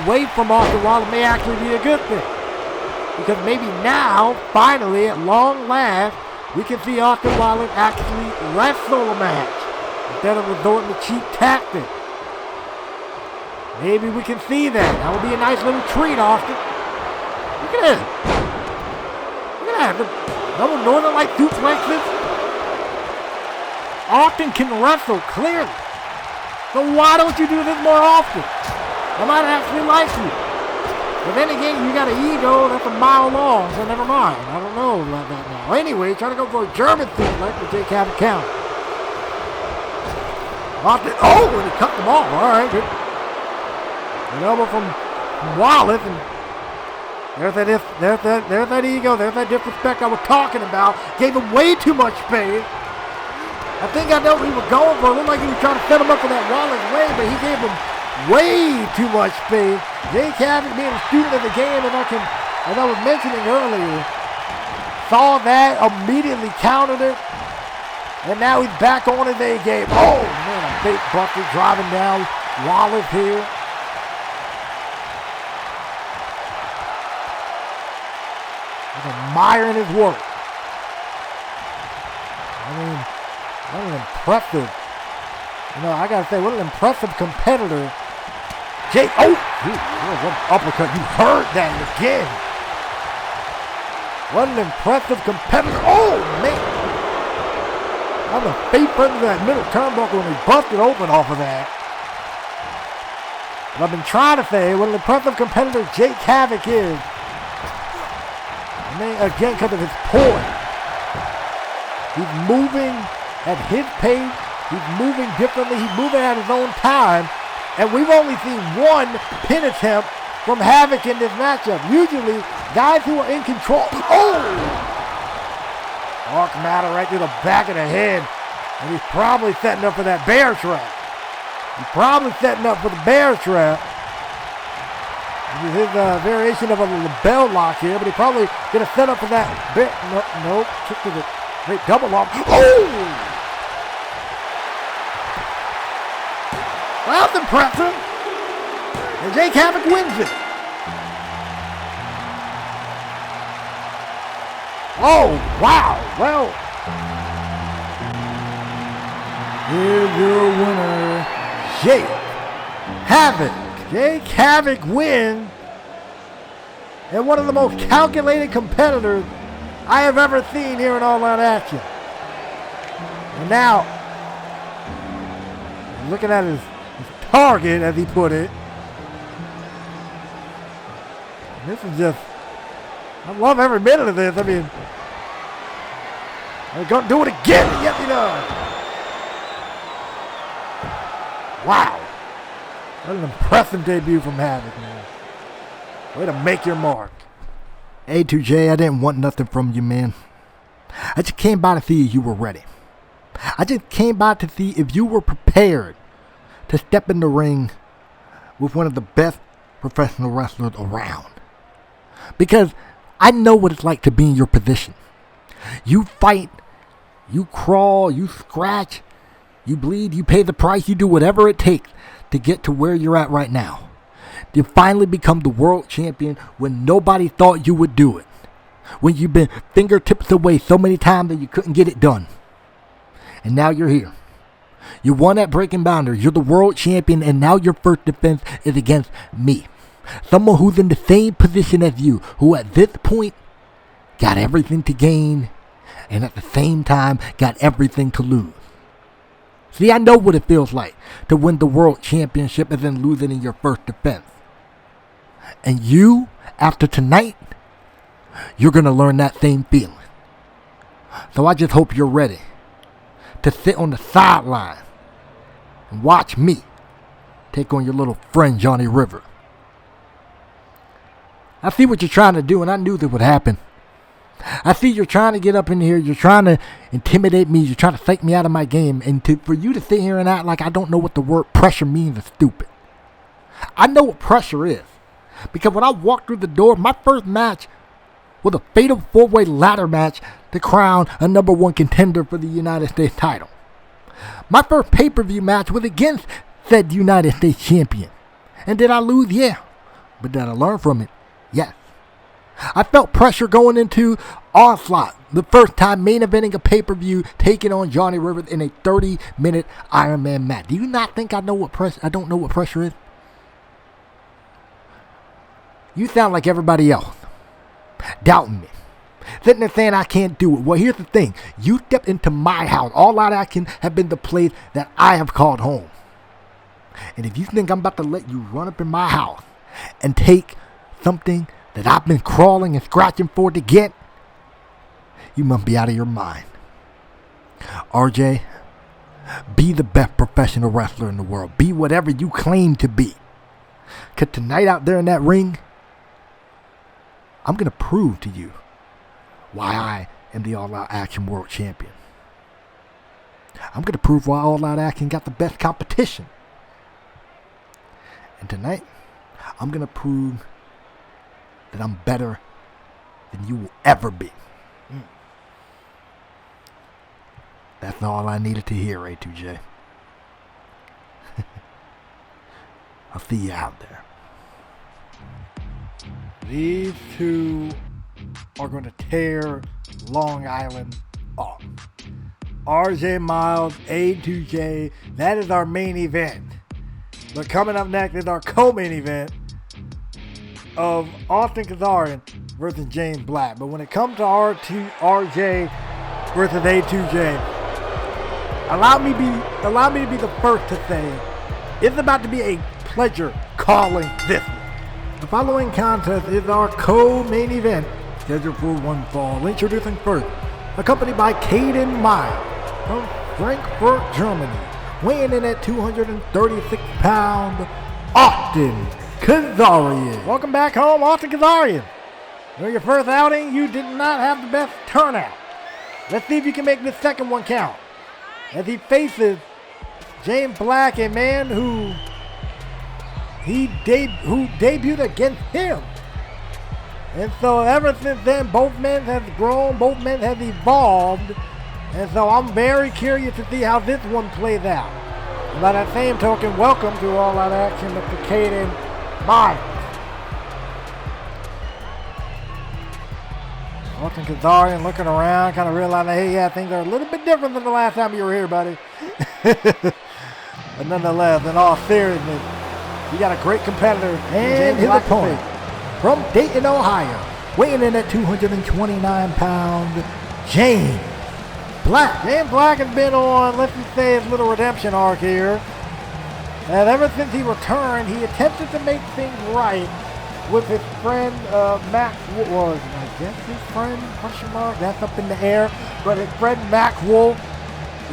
away from Austin Wallace may actually be a good thing. Because maybe now, finally, at long last, we can see Austin Wallace actually wrestle a match instead of resorting to cheap tactics. Maybe we can see that. That would be a nice little treat, Austin. Look at this. Look at that. Double Northern Light suplexes. Austin can wrestle, clearly. So why don't you do this more often? I might actually like you. But then again, you got an ego that's a mile long, so never mind. I don't know about that now. Anyway, trying to go for a German suplex with Jake Havok count. Austin, and he cut them off. All right, good. An elbow from Wallace, and there's that ego, there's that disrespect I was talking about. Gave him way too much space. I think I know what he was going for. It looked like he was trying to set him up for that Wallace way, but he gave him way too much space. Jake Havok being a student of the game, and as I was mentioning earlier, saw that, immediately countered it, and now he's back on his A game. Oh, man, a big bucket driving down Wallace here. He's admiring his work. I mean, what an impressive, I got to say, what an impressive competitor. Jake, what an uppercut. You heard that again. What an impressive competitor. Oh, man. On the face front of that middle turnbuckle, and he busted open off of that. But I've been trying to say what an impressive competitor Jake Havok is. I mean, again, because of his poise. He's moving at his pace. He's moving differently. He's moving at his own time. And we've only seen one pin attempt from Havoc in this matchup. Usually, guys who are in control. Oh! Dark matter right to the back of the head. And he's probably setting up for that bear trap. He's probably setting up for the bear trap. This is his variation of a bell lock here, but he's probably going to set up for that bear. Nope. Kick to the great double lock. Oh! Well, that's impressive. And Jake Havok wins it. Oh, wow. Well, here's your winner, Jake Havok. Jake Havok wins. And one of the most calculated competitors I have ever seen here in All Out Action. And now, looking at his target, as he put it. This is just, I love every minute of this. I mean, they're going to do it again. Yes, he does. Wow. What an impressive debut from Havok, man. Way to make your mark. A2J, I didn't want nothing from you, man. I just came by to see if you were ready. I just came by to see if you were prepared to step in the ring with one of the best professional wrestlers around. Because I know what it's like to be in your position. You fight, you crawl, you scratch, you bleed, you pay the price, you do whatever it takes to get to where you're at right now. You finally become the world champion when nobody thought you would do it. When you've been fingertips away so many times that you couldn't get it done. And now you're here. You won at Breaking Boundaries. You're the world champion, and now your first defense is against me. Someone who's in the same position as you, who at this point got everything to gain, and at the same time got everything to lose. See, I know what it feels like to win the world championship and then lose it in your first defense. And you, after tonight, you're going to learn that same feeling. So I just hope you're ready to sit on the sideline and watch me take on your little friend Johnny River. I see what you're trying to do, and I knew that would happen. I see you're trying to get up in here, you're trying to intimidate me, you're trying to take me out of my game, and for you to sit here and act like I don't know what the word pressure means is stupid. I know what pressure is, because when I walked through the door, my first match was a fatal four-way ladder match to crown a number one contender for the United States title. My first pay-per-view match was against said United States champion. And did I lose? Yeah. But did I learn from it? Yes. I felt pressure going into Onslaught, the first time main eventing a pay-per-view, taking on Johnny Rivers in a 30-minute Iron Man match. Do you not think I don't know what pressure is? You sound like everybody else, doubting me, sitting there saying I can't do it. Well, here's the thing. You stepped into my house. All Out Action have been the place that I have called home. And if you think I'm about to let you run up in my house and take something that I've been crawling and scratching for to get, you must be out of your mind. RJ, be the best professional wrestler in the world. Be whatever you claim to be. Because tonight out there in that ring, I'm going to prove to you why I am the All Out Action World Champion. I'm going to prove why All Out Action got the best competition. And tonight, I'm going to prove that I'm better than you will ever be. That's all I needed to hear, A2J. I'll see you out there. These two are going to tear Long Island off. RJ Miles, A2J, that is our main event. But coming up next is our co-main event of Austin Kazarian versus James Black. But when it comes to RJ versus A2J, allow me to be the first to say it's about to be a pleasure calling this one. The following contest is our co-main event scheduled for one fall. Introducing first, accompanied by Caden Miles from Frankfurt, Germany, weighing in at 236 pounds, Austin Kazarian. Welcome back home, Austin Kazarian. For your first outing, you did not have the best turnout. Let's see if you can make this second one count, as he faces James Black, a man who debuted against him. And so ever since then, both men have grown, both men have evolved. And so I'm very curious to see how this one plays out. And by that same token, welcome to All Out Action, Mr. Caden Miles. Austin Kazarian looking around, kind of realizing, hey, yeah, things are a little bit different than the last time you were here, buddy. But nonetheless, in all seriousness, you got a great competitor. And his opponent from Dayton, Ohio, weighing in at 229 pounds, James Black. James Black has been on, let's just say, his little redemption arc here. And ever since he returned, he attempted to make things right with his friend, Max, was I guess his friend, question mark, that's up in the air. But his friend Max Wolf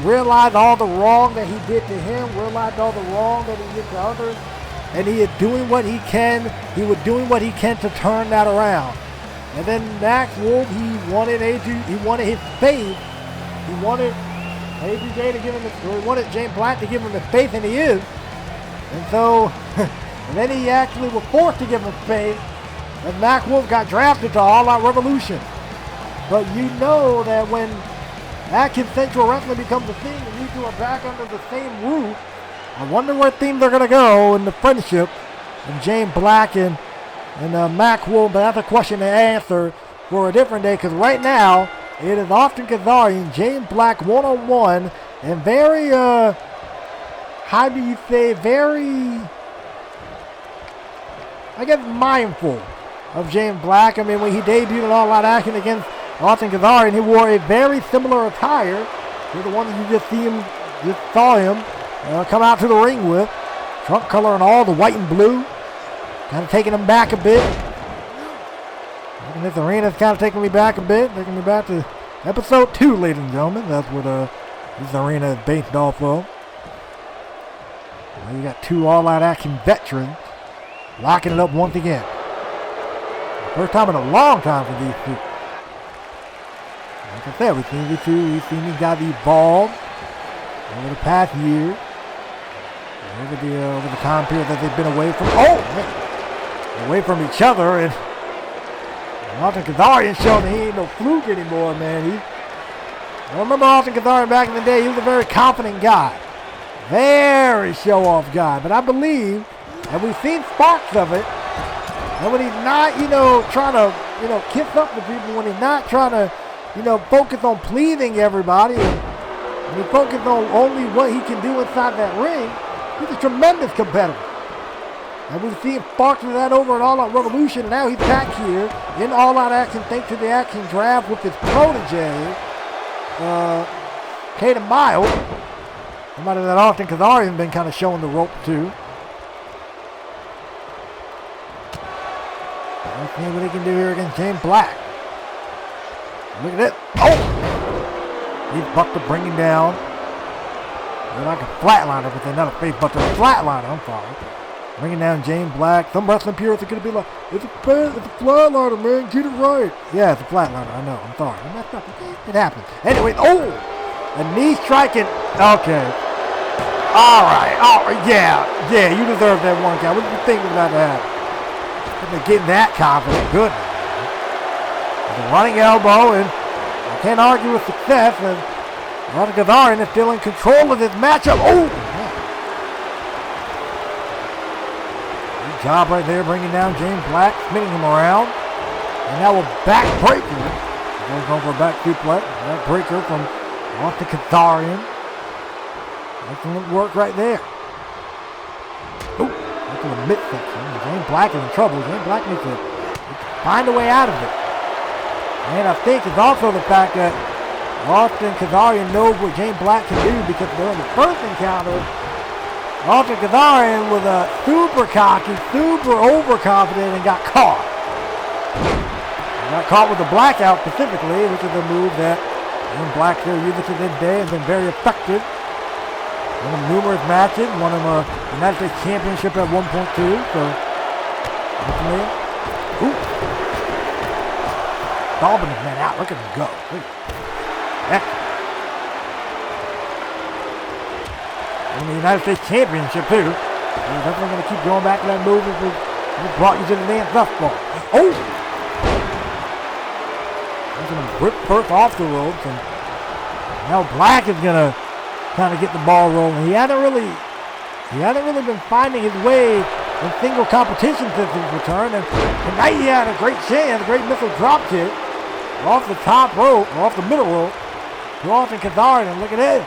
realized all the wrong that he did to him, realized all the wrong that he did to others. And he is doing what he can. He was doing what he can to turn that around. And then Max Wolf, he wanted his faith. He wanted A2J to give him he wanted James Black to give him the faith, and he is. And so, and then he actually was forced to give him faith. And Max Wolf got drafted to All Out Revolution. But you know that when Action Central Wrestling becomes a thing and you two are back under the same roof, I wonder where things are going to go in the friendship of James Black and Mac Wolf. But that's a question to answer for a different day, because right now it is Austin Kazarian, James Black one-on-one, and very, how do you say, very, I guess, mindful of James Black. I mean, when he debuted in All Out Action against Austin Kazarian, he wore a very similar attire to the one that you just saw him come out to the ring with. Trunk color and all, the white and blue. Kind of taking him back a bit. This arena's kind of taking me back a bit. Taking me back to episode 2, ladies and gentlemen. That's what this arena is based off of. Well, you got two All Out Action veterans locking it up once again. First time in a long time for these two. Like I said, we've seen these guys evolve over the past year. Over the time period that they've been away from each other, and Austin Kazarian showed that he ain't no fluke anymore, man. I remember Austin Kazarian back in the day. He was a very confident guy, very show-off guy. But I believe, and we've seen sparks of it, and when he's not, trying to, kiss up to people, when he's not trying to, focus on pleasing everybody, and he focuses on only what he can do inside that ring, he's a tremendous competitor. And we've seen sparks of that over at All Out Revolution, and now he's back here in All Out Action thanks to the action draft with his protege, Caden Miles. Somebody that Austin Kazarian has been kind of showing the rope to. Let's see what he can do here against James Black. Look at it. Oh! He's bucked to bring him down. They're like a flatliner, but they're not a face buster. A flatliner, I'm sorry. Bringing down James Black. Some wrestling purists are going to be like, it's a flatliner, man. Get it right. Yeah, it's a flatliner. I know. I'm sorry. I messed up. It happens. Anyway, a knee striking. Okay. All right. Oh, yeah. Yeah, you deserve that one count. What did you think was about to happen? They're getting that confident. Good. The running elbow, and can't argue with success, and Austin Kazarian is still in control of this matchup. Oh, man. Good job right there bringing down James Black, spinning him around. And now a back breaker. Going for a back suplex. Back breaker from Austin Kazarian. Excellent work right there. Oh, into the midsection. James Black is in trouble. James Black needs to find a way out of it. And I think it's also the fact that Austin Kazarian knows what James Black can do, because during the first encounter, Austin Kazarian was super cocky, super overconfident, and got caught. Got caught with the blackout specifically, which is a move that James Black still uses to this day and been very effective. Won him numerous matches, won him a United States Championship at 1.2, so definitely. Ooh. Dobbing his man out, look at him go. Excellent. Won the United States Championship too. We're definitely going to keep going back to that move if we brought you to the dance thus far. Oh! He's going to rip first off the ropes, and now Black is going to kind of get the ball rolling. He hasn't really been finding his way in single competition since his return, and tonight he had a great chance, a great missile drop kick off the top rope, or off the middle rope, to Austin Kazarian, and look at this.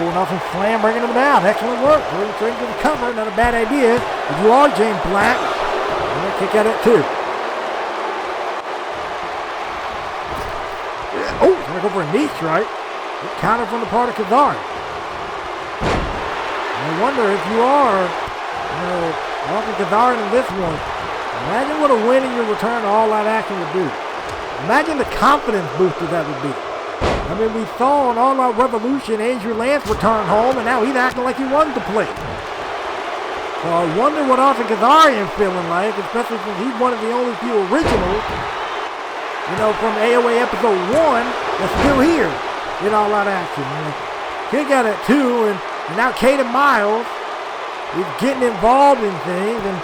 Going off and slam, bringing him down. Excellent work. Going straight to the cover, not a bad idea. If you are James Black, you're going to kick at it too. Oh, going to go for a knee strike. Good counter from the part of Kazarian. I wonder if you are, Austin Kazarian in this one, imagine what a win in your return to All Out Action would do. Imagine the confidence booster that would be. I mean, we saw in All Out Revolution, Adrian Lance return home, and now he's acting like he wanted to play. So I wonder what Austin Kazarian's feeling like, especially since he's one of the only few originals, from AOA Episode 1 that's still here in All Out Action. He got it too, and now Caden Miles is getting involved in things and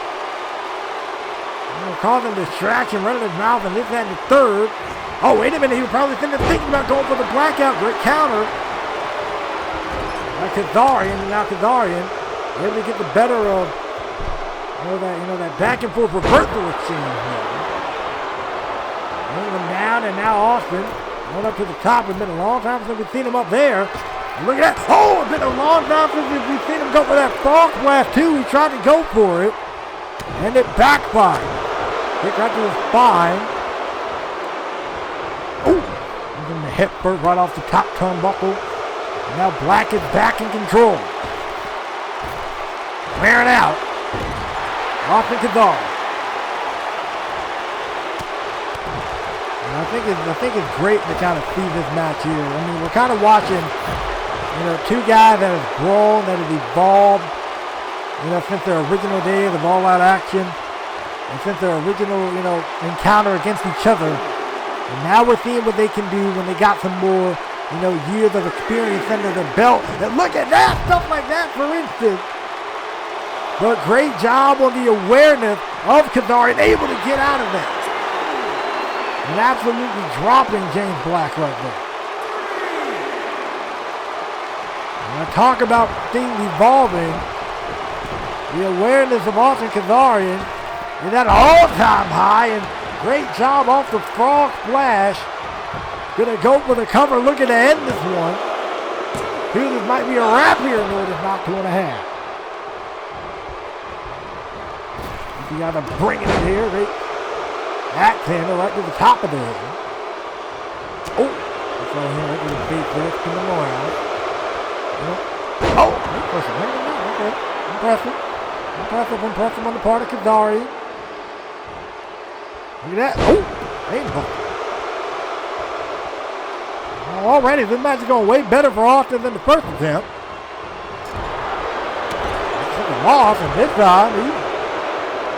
causing distraction, running his mouth, and this, that, and the third. Oh, wait a minute, he was probably thinking about going for the blackout. Great counter by Kazarian, and now Kazarian able to get the better of that back and forth reversal exchange here. Bringing him down, and now Austin going up to the top. It's been a long time since we've seen him up there. And look at that. Oh, it's been a long time since we've seen him go for that frog blast too. He tried to go for it, and it backfired. Kick right to his spine. Oh, using the hip first right off the top turnbuckle. And now Black is back in control. Wearing out. Austin Kazarian. I think it's great to kind of see this match here. I mean, we're kind of watching, two guys that have grown, that have evolved, since their original days of All Out Action, and since their original, encounter against each other. And now we're seeing what they can do when they got some more, years of experience under their belt. And look at that, stuff like that, for instance. But great job on the awareness of Kazarian, able to get out of that. And absolutely dropping James Black right there. When I talk about things evolving, the awareness of Austin Kazarian is at an all-time high, and great job off the frog splash. Gonna go for the cover, looking to end this one. Feel this might be a wrap here, no, it is not 2.5. You gotta bring it in here, right? Axe handle right to the top of the head. Oh, that's right here, right to the face there, spin him around. Oh, okay. Impressive on the part of Kazarian. Look at that. Oh, painful. Already, this match is going way better for Austin than the first attempt. Took a loss, and this time he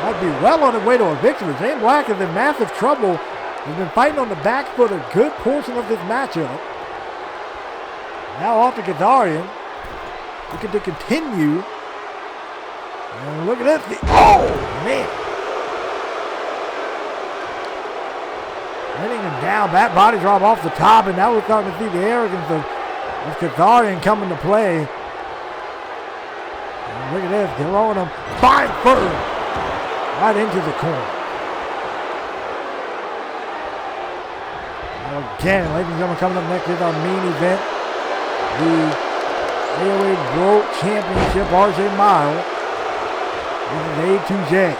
might be well on his way to a victory. James Black is in massive trouble. He's been fighting on the back foot a good portion of this matchup. Now Austin Kazarian looking to continue. And look at this. Oh, man. Hitting him down, back body drop off the top, and now we're starting to see the arrogance of Kazarian coming to play. And look at this, throwing him 5 first, right into the corner. Again, ladies and gentlemen, coming up next is our main event, the AOA World Championship, RJ Miles. This is A2J.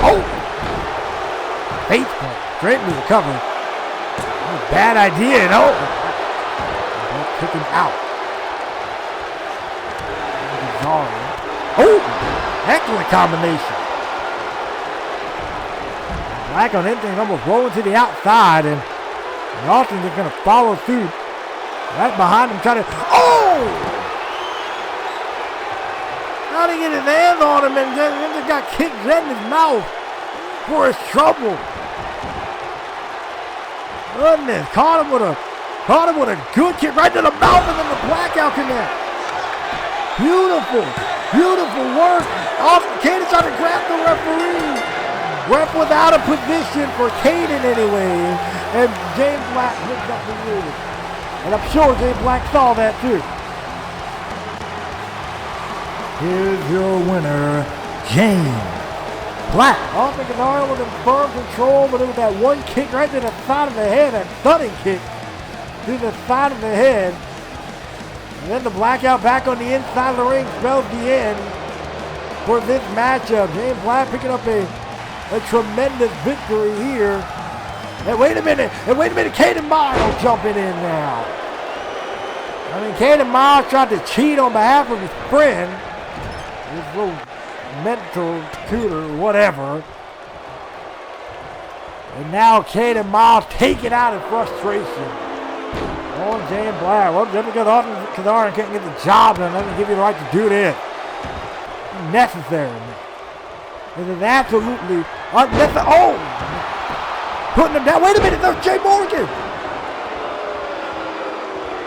Oh! Face point, straight into the cover. Bad idea, no. Kick him out. Oh! Excellent combination. Black on anything, almost rolling to the outside, and Austin is going to follow suit. Right behind him, trying to. Oh! Trying to get his hands on him, and just got kicked right in his mouth for his trouble. Goodness, caught him with a good kick right to the mouth, and then the blackout connect. Beautiful, beautiful work. Austin Caden trying to grab the referee. Ref without a position for Caden anyway, and James Black picked up the rule. And I'm sure James Black saw that too. Here's your winner, James Black. Austin Kazarian was in firm control, but it was that one kick right to the side of the head, that stunning kick to the side of the head. And then the blackout back on the inside of the ring spells the end for this matchup. James Black picking up a tremendous victory here. And wait a minute, Caden Miles jumping in now. I mean, Caden Miles tried to cheat on behalf of his friend, his little mental tutor, whatever. And now Caden Miles taking out in frustration on James Black. Well, just because Austin Kazarian couldn't get the job done doesn't give you the right to do this. Necessary. This is absolutely unnecessary. Oh! Putting him down. Wait a minute, there's Jay Morgan.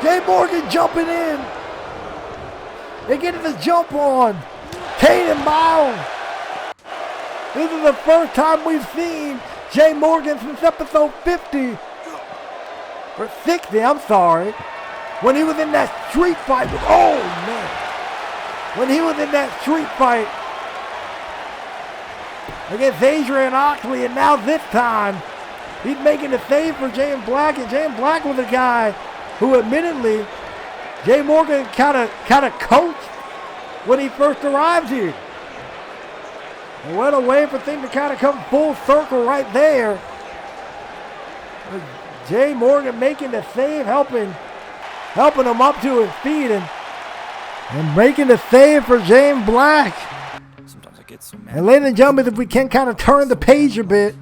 Jay Morgan jumping in. They're getting the jump on Caden Miles. This is the first time we've seen Jay Morgan since episode 50. Or 60, I'm sorry. When he was in that street fight with, oh man. When he was in that street fight against Adrian Oxley, and now this time he's making the save for James Black, and James Black was a guy who admittedly Jay Morgan kind of coached when he first arrived here. And what a way for things to kind of come full circle right there. Jay Morgan making the save, helping him up to his feet, and making the save for James Black. And ladies and gentlemen, if we can kind of turn the page a bit,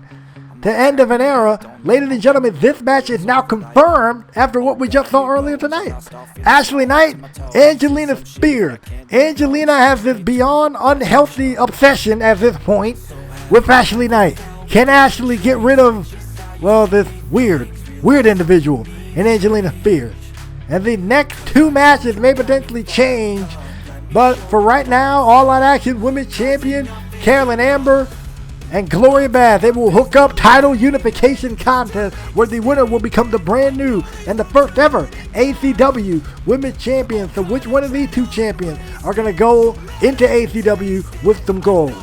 the end of an era. Ladies and gentlemen, this match is now confirmed after what we just saw earlier tonight. Ashley Knight, Angelina Spears. Angelina has this beyond unhealthy obsession at this point with Ashley Knight. Can Ashley get rid of, well, this weird individual in Angelina Spears? And the next 2 matches may potentially change, but for right now, All Out Action Women's Champion Carolyn Amber and Gloria Bath, they will hook up title unification contest where the winner will become the brand new and the first ever ACW Women's Champions. So which one of these 2 champions are going to go into ACW with some gold?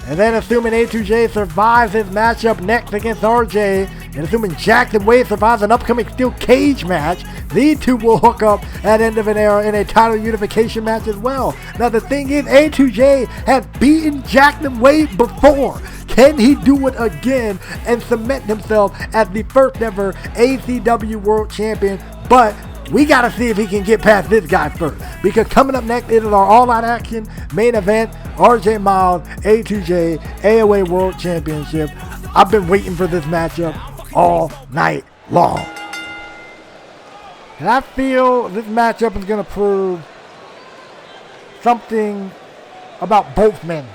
And then assuming A2J survives his matchup next against RJ, and assuming Jackson Wade survives an upcoming steel cage match, these 2 will hook up at end of an era in a title unification match as well. Now the thing is, A2J has beaten Jackson Wade before. Can he do it again and cement himself as the first ever ACW World Champion? But we got to see if he can get past this guy first. Because coming up next is our All Out Action main event, RJ Miles, A2J, AOA World Championship. I've been waiting for this matchup all night long. And I feel this matchup is going to prove something about both men.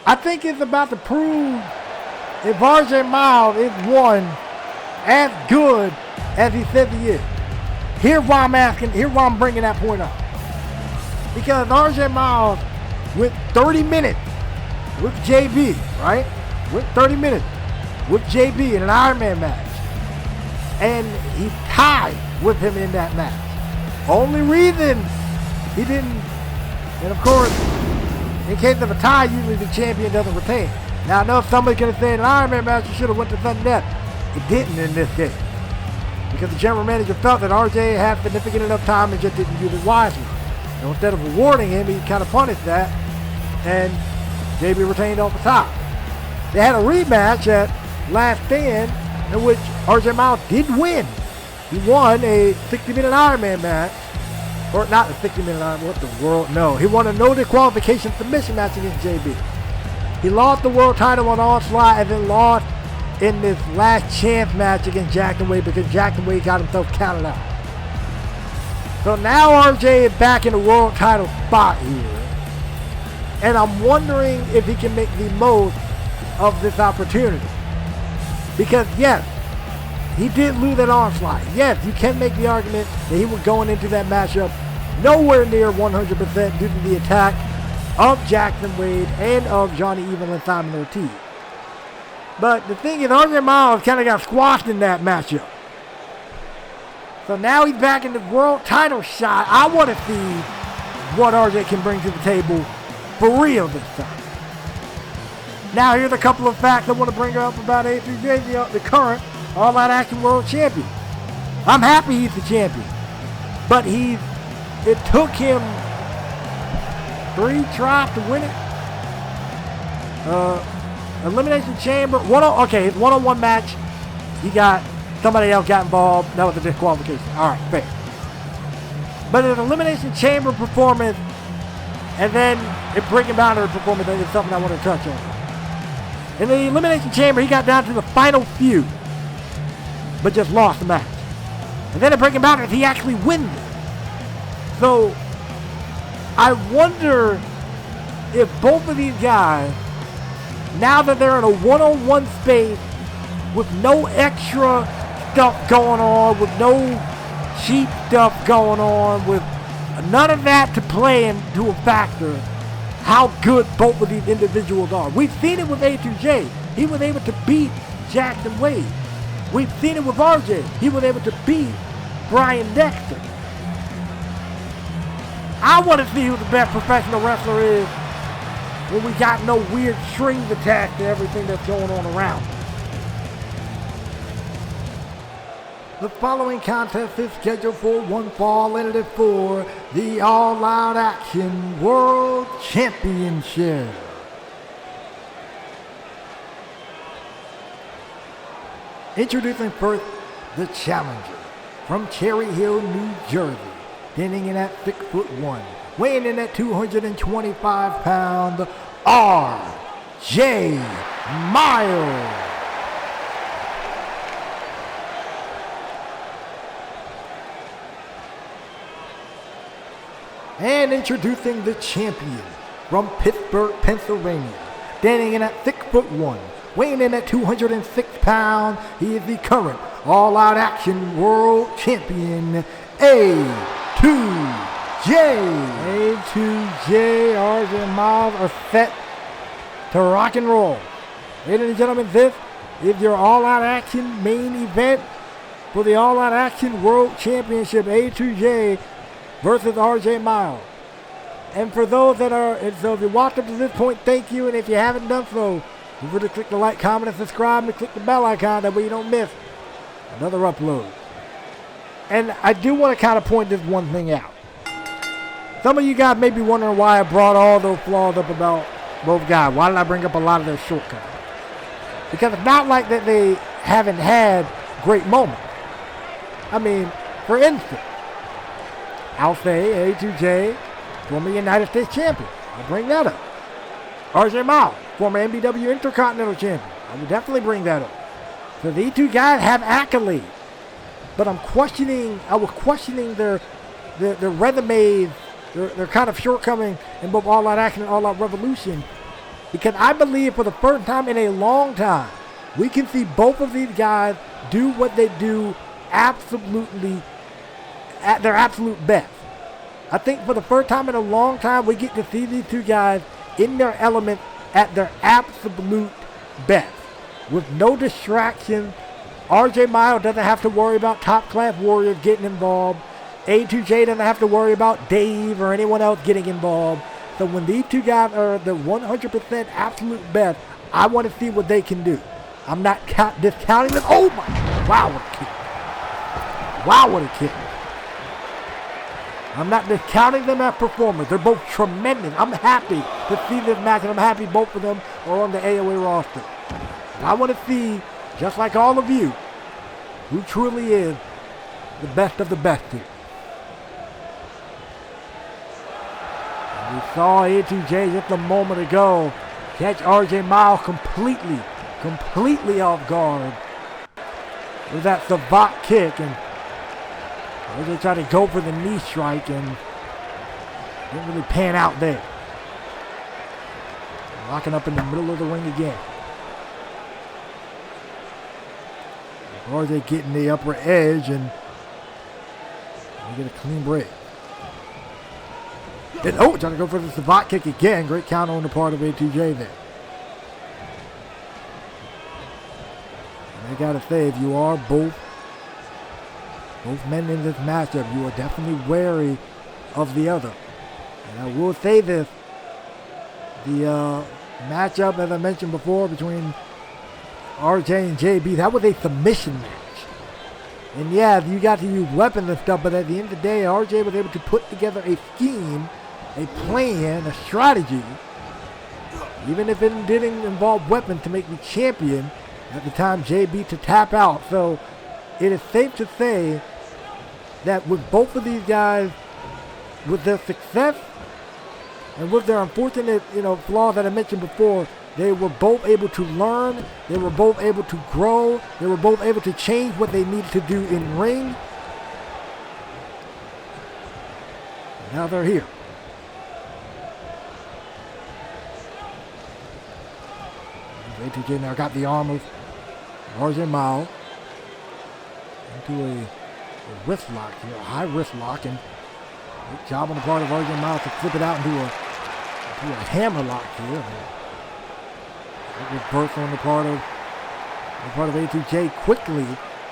I think it's about to prove if RJ Miles is one as good as he says he is. Here's why I'm bringing that point up. Because RJ Miles went 30 minutes with JB, right? With 30 minutes with JB in an Iron Man match. And he tied with him in that match. Only reason he didn't, and of course, in case of a tie, usually the champion doesn't retain. Now I know if somebody could have said an Iron Man match, you should have went to sudden death. It didn't in this case. Because the general manager felt that RJ had significant enough time and just didn't use it wisely. So instead of rewarding him, he kind of punished that, and JB retained off the top. They had a rematch at Last Stand in which RJ Miles did win. He won a 60-minute Iron Man match. Or not a 60-minute Iron Man, what the world? No, he won a no disqualification submission match against JB. He lost the world title on Onslaught and then lost in this last chance match against Jackson Wade because Jackson Wade got himself counted out. So now RJ is back in the world title spot here. And I'm wondering if he can make the most of this opportunity. Because yes, he did lose at Onslaught. Yes, you can make the argument that he was going into that matchup nowhere near 100% due to the attack of Jackson Wade and of Johnny Evil and Simon Ortiz. But the thing is, RJ Miles kind of got squashed in that matchup. So now he's back in the world title shot. I want to see what RJ can bring to the table for real this time. Now here's a couple of facts I want to bring up about A3J, the current All Out Action World Champion. I'm happy he's the champion, but it took him 3 tries to win it. Elimination Chamber, his one-on-one match, somebody else got involved. That was a disqualification. All right, fair. But an Elimination Chamber performance and then a Breaking Boundary performance is something I want to touch on. In the Elimination Chamber, he got down to the final few, but just lost the match. And then at Breaking Boundaries, he actually wins it. So, I wonder if both of these guys, now that they're in a one-on-one space with no extra stuff going on, with no cheap stuff going on, with none of that to play into a factor, how good both of these individuals are. We've seen it with A2J. He was able to beat Jackson Wade. We've seen it with RJ. He was able to beat Brian Dexter. I want to see who the best professional wrestler is when we got no weird strings attached to everything that's going on around. The following contest is scheduled for one fall, and it is for the All Out Action World Championship. Introducing first, the challenger from Cherry Hill, New Jersey, standing in at 6'1", weighing in at 225 pounds, R.J. Miles. And introducing the champion from Pittsburgh, Pennsylvania, standing in at 6'1", weighing in at 206 pounds, he is the current All Out Action World Champion, A2J. A2J, RJ Miles are set to rock and roll. Ladies and gentlemen, this is your All Out Action main event for the All Out Action World Championship, A2J versus RJ Miles. And for those that are, so if you watched up to this point, thank you. And if you haven't done so, remember to click the like, comment, and subscribe, and click the bell icon. That way you don't miss another upload. And I do want to kind of point this one thing out. Some of you guys may be wondering why I brought all those flaws up about both guys. Why did I bring up a lot of their shortcuts? Because it's not like that they haven't had great moments. I mean, for instance, I'll say A2J, former United States champion. I'll bring that up. RJ Miles, former NBW Intercontinental champion. I will definitely bring that up. So these two guys have accolades. But I was questioning their resumes, their kind of shortcoming in both All Out Action and All Out Revolution. Because I believe for the first time in a long time, we can see both of these guys do what they do absolutely at their absolute best. I think for the first time in a long time, we get to see these two guys in their element at their absolute best. With no distraction, RJ Miles doesn't have to worry about top class warriors getting involved. A2J doesn't have to worry about Dave or anyone else getting involved. So when these two guys are the 100% absolute best, I want to see what they can do. I'm not discounting them. Oh my, wow, what a kick. Wow, what a kick. I'm not discounting them as performers. They're both tremendous. I'm happy to see this match, and I'm happy both of them are on the AOA roster. I want to see, just like all of you, who truly is the best of the best here. And we saw A2J just a moment ago catch RJ Miles completely off guard with that Havok kick, and they tried to go for the knee strike and didn't really pan out there. Locking up in the middle of the ring again. RJ getting the upper edge, and we get a clean break. Then, trying to go for the Havok kick again. Great counter on the part of A2J there. And I gotta say, if you are both men in this matchup, you are definitely wary of the other. And I will say this, the matchup, as I mentioned before, between RJ and JB, that was a submission match. And yeah, you got to use weapons and stuff, but at the end of the day, RJ was able to put together a scheme, a plan, a strategy, even if it didn't involve weapons, to make the champion at the time JB to tap out. So it is safe to say that with both of these guys, with their success and with their unfortunate, flaws that I mentioned before, they were both able to learn, they were both able to grow, they were both able to change what they needed to do in ring. Now they're here. A2J now got the arm of RJ Miles into a wrist lock here, a high wrist lock, and good job on the part of RJ Miles to flip it out into a hammer lock here. It was burst on the part of A2J, quickly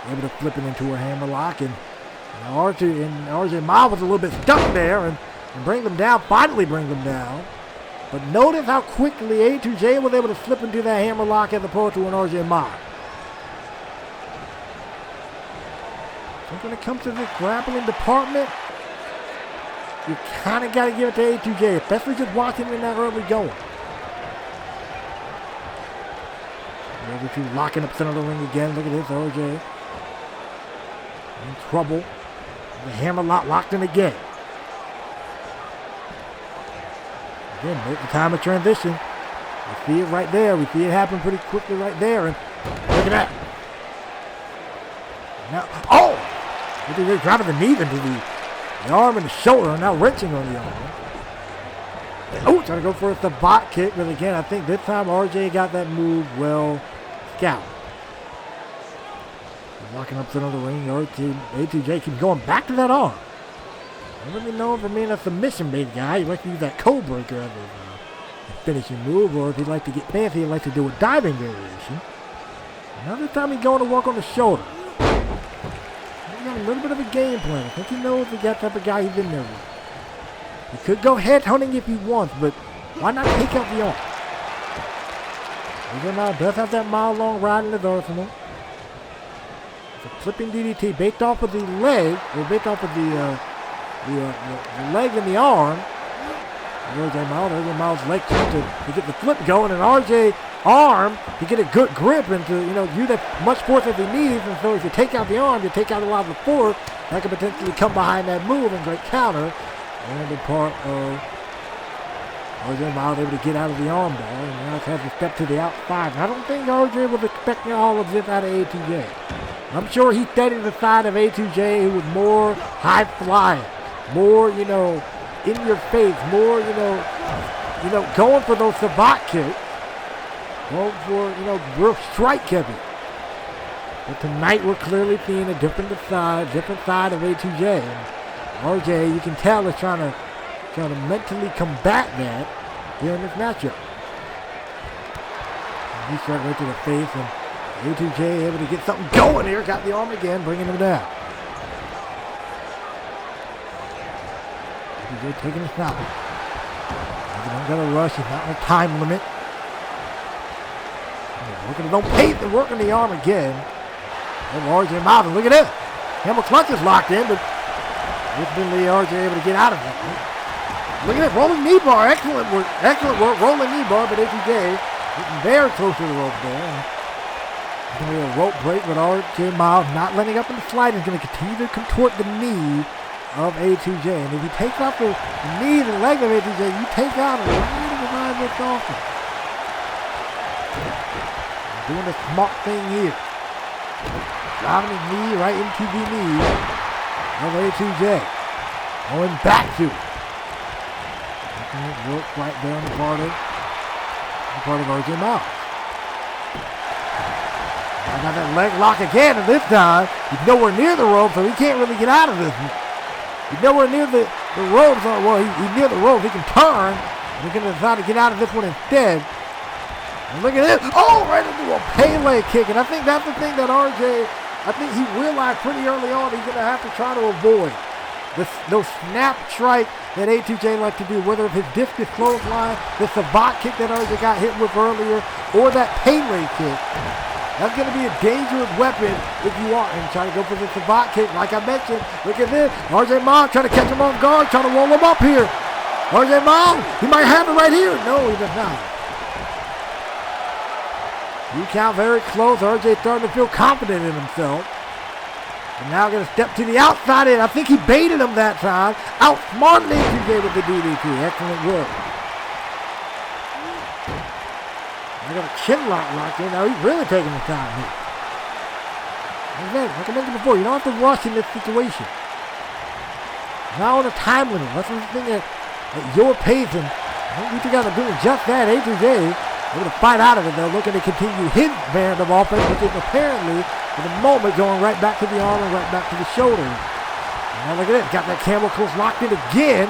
able to flip it into a hammer lock, and RJ Miles was a little bit stuck there and bring them down, finally bring them down. But notice how quickly A2J was able to slip into that hammer lock as opposed to an RJ Miles. So when it comes to the grappling department, you kind of got to give it to A2J, especially just watching him in that early going. The other two locking up center of the ring again. Look at this, RJ in trouble. The hammer lock locked in again. Again, the time of transition. We see it right there. We see it happen pretty quickly right there. And look at that. Now, they're driving the knee into the arm and the shoulder, and now wrenching on the arm. Trying to go for a Havok kick, but again, I think this time RJ got that move well scouted. Locking up center of the ring. A2J keeps going back to that arm. I don't really know if being a submission-based guy, he likes to use that code breaker as his finishing move, or if he'd like to get fancy, he'd like to do a diving variation. Another time he's going to work on the shoulder. He's got a little bit of a game plan. I think he knows the type of guy he's in there with. He could go head hunting if he wants, but why not take out the arm? RJ does have that mile-long ride in his arsenal. It's a flipping DDT based off of the leg, or based off of the leg and the arm. RJ Miles' leg to get the flip going, and RJ arm to get a good grip and to use as much force as he needs. And so if you take out the arm, you take out a lot of the force that could potentially come behind that move, and great counter. And the part of RJ Miles able to get out of the arm bar, and now has to step to the outside. And I don't think RJ was expecting all of this out of A2J. I'm sure he studied the side of A2J who was more high flying, more, in your face, more, going for those Havok kicks, going for, real strike heavy. But tonight we're clearly seeing a different side of A2J. And RJ, you can tell, is trying to mentally combat that here in this matchup. He's straight right to the face, and A2J able to get something going here. Got the arm again, bringing him down. A2J taking his time. Don't got to rush. He's not in a time limit. Working his own pace and working the arm again. And RJ Marvin, look at this. Hammer clutch is locked in, but ultimately RJ able to get out of it. Look at it, rolling knee bar. Excellent work, rolling knee bar, but A2J getting very close to the rope there. Going to be a rope break, but RJ Miles not letting up in the slide. Is going to continue to contort the knee of A2J. And if he takes out the knee and leg of A2J, you take out a lot of the line with Austin. Doing the smart thing here. Driving his knee right into the knee of A2J. Going back to it. Work right there on the part of RJ Miles. I got that leg lock again, and this time he's nowhere near the rope, so he can't really get out of this. He's nowhere near the ropes. Well, he's near the ropes. He can turn. He's going to decide to get out of this one instead. And look at this. Oh, right into a Pele kick. And I think that's the thing that RJ, I think he realized pretty early on he's going to have to try to avoid. Those snap strike that A2J likes to do, whether it's his discus clothesline, the Havok kick that RJ got hit with earlier, or that Pele kick. That's going to be a dangerous weapon if you are. And trying to go for the Havok kick, like I mentioned. Look at this. RJ Miles trying to catch him off guard, trying to roll him up here. RJ Miles, he might have it right here. No, he does not. You count very close. RJ starting to feel confident in himself. And now going to step to the outside, and I think he baited him that time. Outsmarted A2J with the DDT. Excellent work. I got a chin lock locked in. Now he's really taking the time here. Again, like I mentioned before, you don't have to rush in this situation. Now on a time limit. That's the thing at your pace, and I think you guys are doing just that. A2J able to fight out of it. They're looking to continue his brand of offense, which is apparently, for the moment, going right back to the arm and right back to the shoulder. Now look at this. Got that camel close locked in again.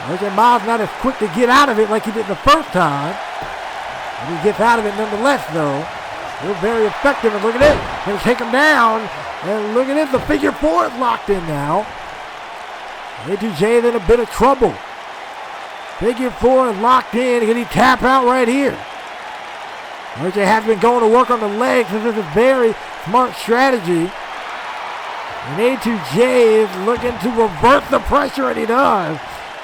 RJ Miles not as quick to get out of it like he did the first time. And he gets out of it nonetheless, though. They're very effective. And look at this. Going to take him down. And look at this. The figure four is locked in now. A2J in a bit of trouble. Figure four is locked in. Can he tap out right here? RJ has been going to work on the legs. This is a very smart strategy. And A2J is looking to reverse the pressure, and he does.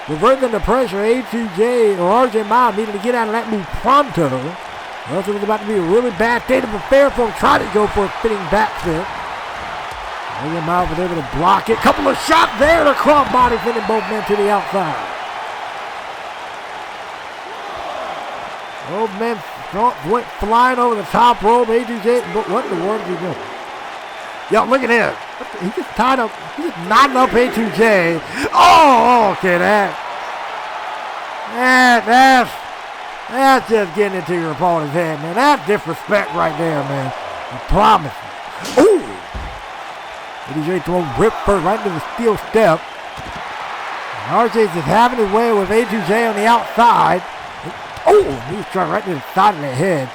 Reversing the pressure, A2J or RJ Miles needed to get out of that move pronto. Or else it was about to be a really bad state of affairs for him. Tried to go for a spinning backflip. RJ Miles was able to block it. Couple of shots there to crossbody, sending both men to the outside. Both men went flying over the top rope. A2J, what in the world is he doing? Yo, look at this. He just tied up. He just knotted up A2J. Oh, okay, that's just getting into your opponent's head, man. That's disrespect right there, man. I promise you. Ooh. A2J throwing rip first right into the steel step. And RJ's just having his way with A2J on the outside. Oh, he's trying right to the side of the head.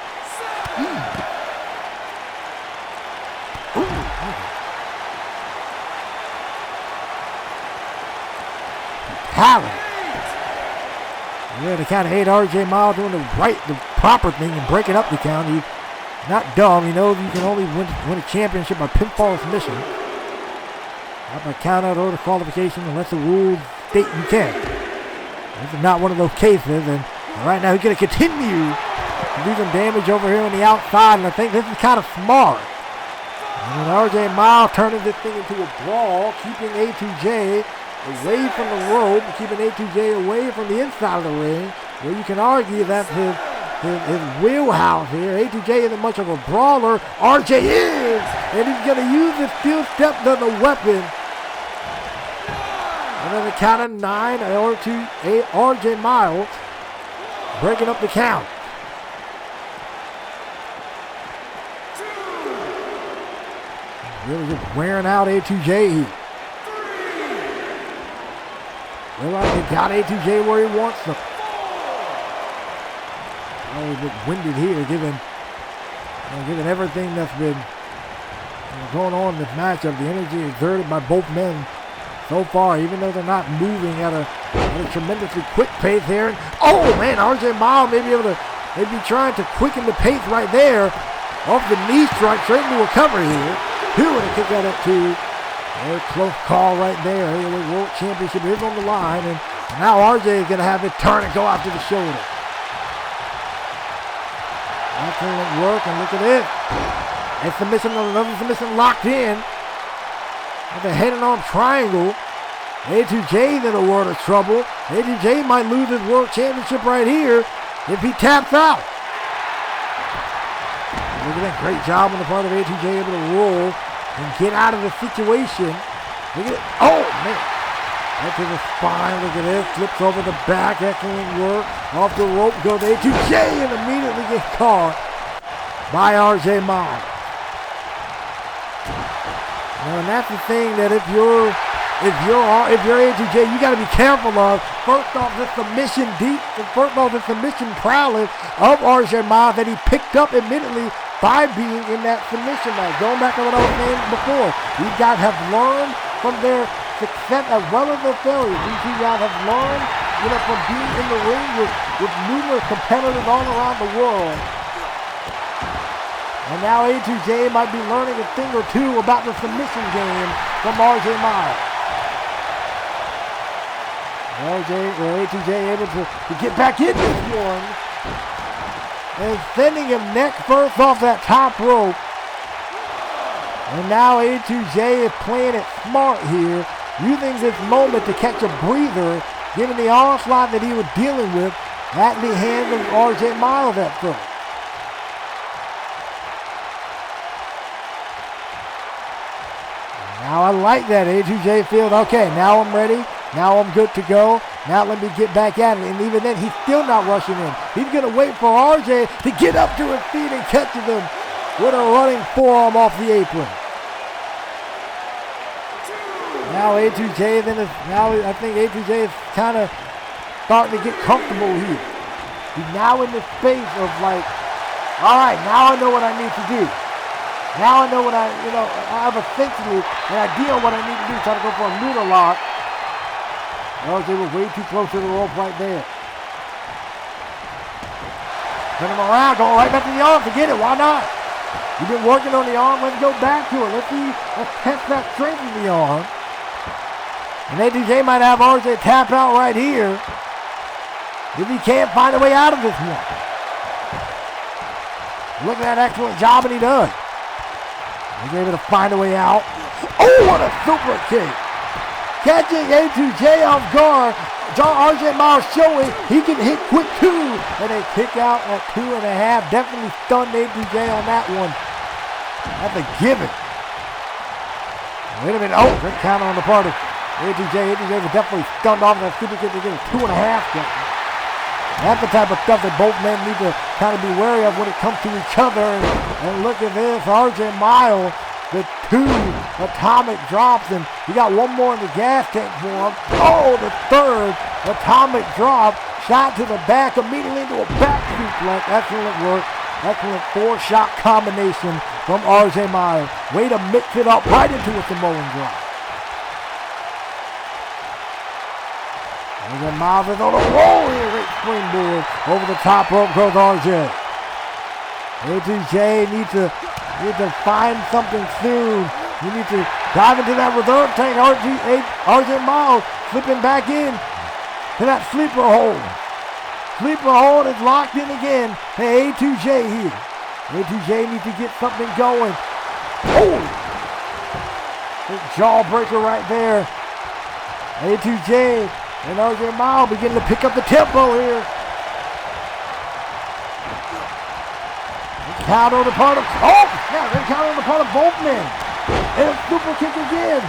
Talent. Yeah, they kind of hate RJ Miles doing the proper thing and breaking up the count. He's not dumb. He knows you can only win a championship by pinfall submission. Not by count out or the qualification unless the rules state you can. This is not one of those cases, and right now he's going to continue to do some damage over here on the outside, and I think this is kind of smart. And RJ Miles turning this thing into a brawl, keeping A2J away from the rope, keeping A2J away from the inside of the ring, where you can argue that's his wheelhouse here. A2J isn't much of a brawler. RJ is, and he's going to use his steel step as a weapon. And then the count of 9, RJ Miles breaking up the count. Really just wearing out A2J here. Looks like they got A2J where he wants them. Oh, he's a bit winded here, giving given everything that's been going on in this matchup, the energy exerted by both men so far, even though they're not moving at a tremendously quick pace here. And, oh man, RJ Miles may be able to maybe trying to quicken the pace right there. Off the knee strike, straight into a cover here. Two, and a kick out at two. Very close call right there. The World Championship is on the line, and now RJ is going to have it turn and go out to the shoulder. Excellent work, and look at it. A submission, another submission locked in. With a head and arm triangle. A2J's in a world of trouble. A2J might lose his World Championship right here if he taps out. Look at that great job on the part of A2J, able to roll and get out of the situation. Look at it. Oh, man. Right to the spine. Look at this. Flips over the back. Excellent work. Off the rope goes A2J and immediately gets caught by RJ Miles. And that's the thing that if you're A2J, you got to be careful of. First off, the submission prowess of RJ Miles that he picked up admittedly by being in that submission match. Going back to what I was saying before, these guys have learned from their success as well as their failures. These two guys have learned, from being in the ring with numerous competitors all around the world. And now A2J might be learning a thing or two about the submission game from RJ Miles. A2J able to get back in this one. And sending him neck first off that top rope. And now A2J is playing it smart here, using this moment to catch a breather, given the onslaught that he was dealing with at the hands of RJ Miles at first. Now I like that. A2J feels, okay, now I'm ready. Now I'm good to go. Now let me get back at it. And even then, he's still not rushing in. He's going to wait for RJ to get up to his feet and catches him with a running forearm off the apron. Now A2J, I think A2J is kind of starting to get comfortable here. He's now in the space of like, all right, now I know what I need to do. Now I know what I have essentially an idea of what I need to do. Try to go for a noodle lock. RJ was way too close to the rope right there. Turn him around, going right back to the arm. Forget it, why not? You've been working on the arm, let's go back to it. Let's test that strength of the arm. And A2J might have RJ tap out right here if he can't find a way out of this one. Look at that excellent job, and he does. He's able to find a way out. Oh, what a super kick. Catching A2J off guard. RJ Miles showing he can hit quick too. And a kick out at 2.5. Definitely stunned A2J on that one. That's a given. Wait a minute. Oh, good counter on the part of A2J. A2J was definitely stunned off that super kick to get a 2.5 count. That's the type of stuff that both men need to kind of be wary of when it comes to each other. And look at this, RJ Miles, the 2 atomic drops, and he got one more in the gas tank for him. Oh, the 3rd atomic drop, shot to the back, immediately into a back suplex. Excellent work, excellent 4-shot combination from RJ Miles. Way to mix it up right into a Samoan drop. And then Miles is on a roll here, great springboard. Over the top rope goes RJ. A2J needs to find something soon. You need to dive into that reserve tank. RJ Miles slipping back in to that sleeper hold. Sleeper hold is locked in again. Hey, A2J here. A2J needs to get something going. Oh! Big jawbreaker right there. A2J and RJ Miles beginning to pick up the tempo here. Count on the part of, they count on the part of both men. And a super kick again.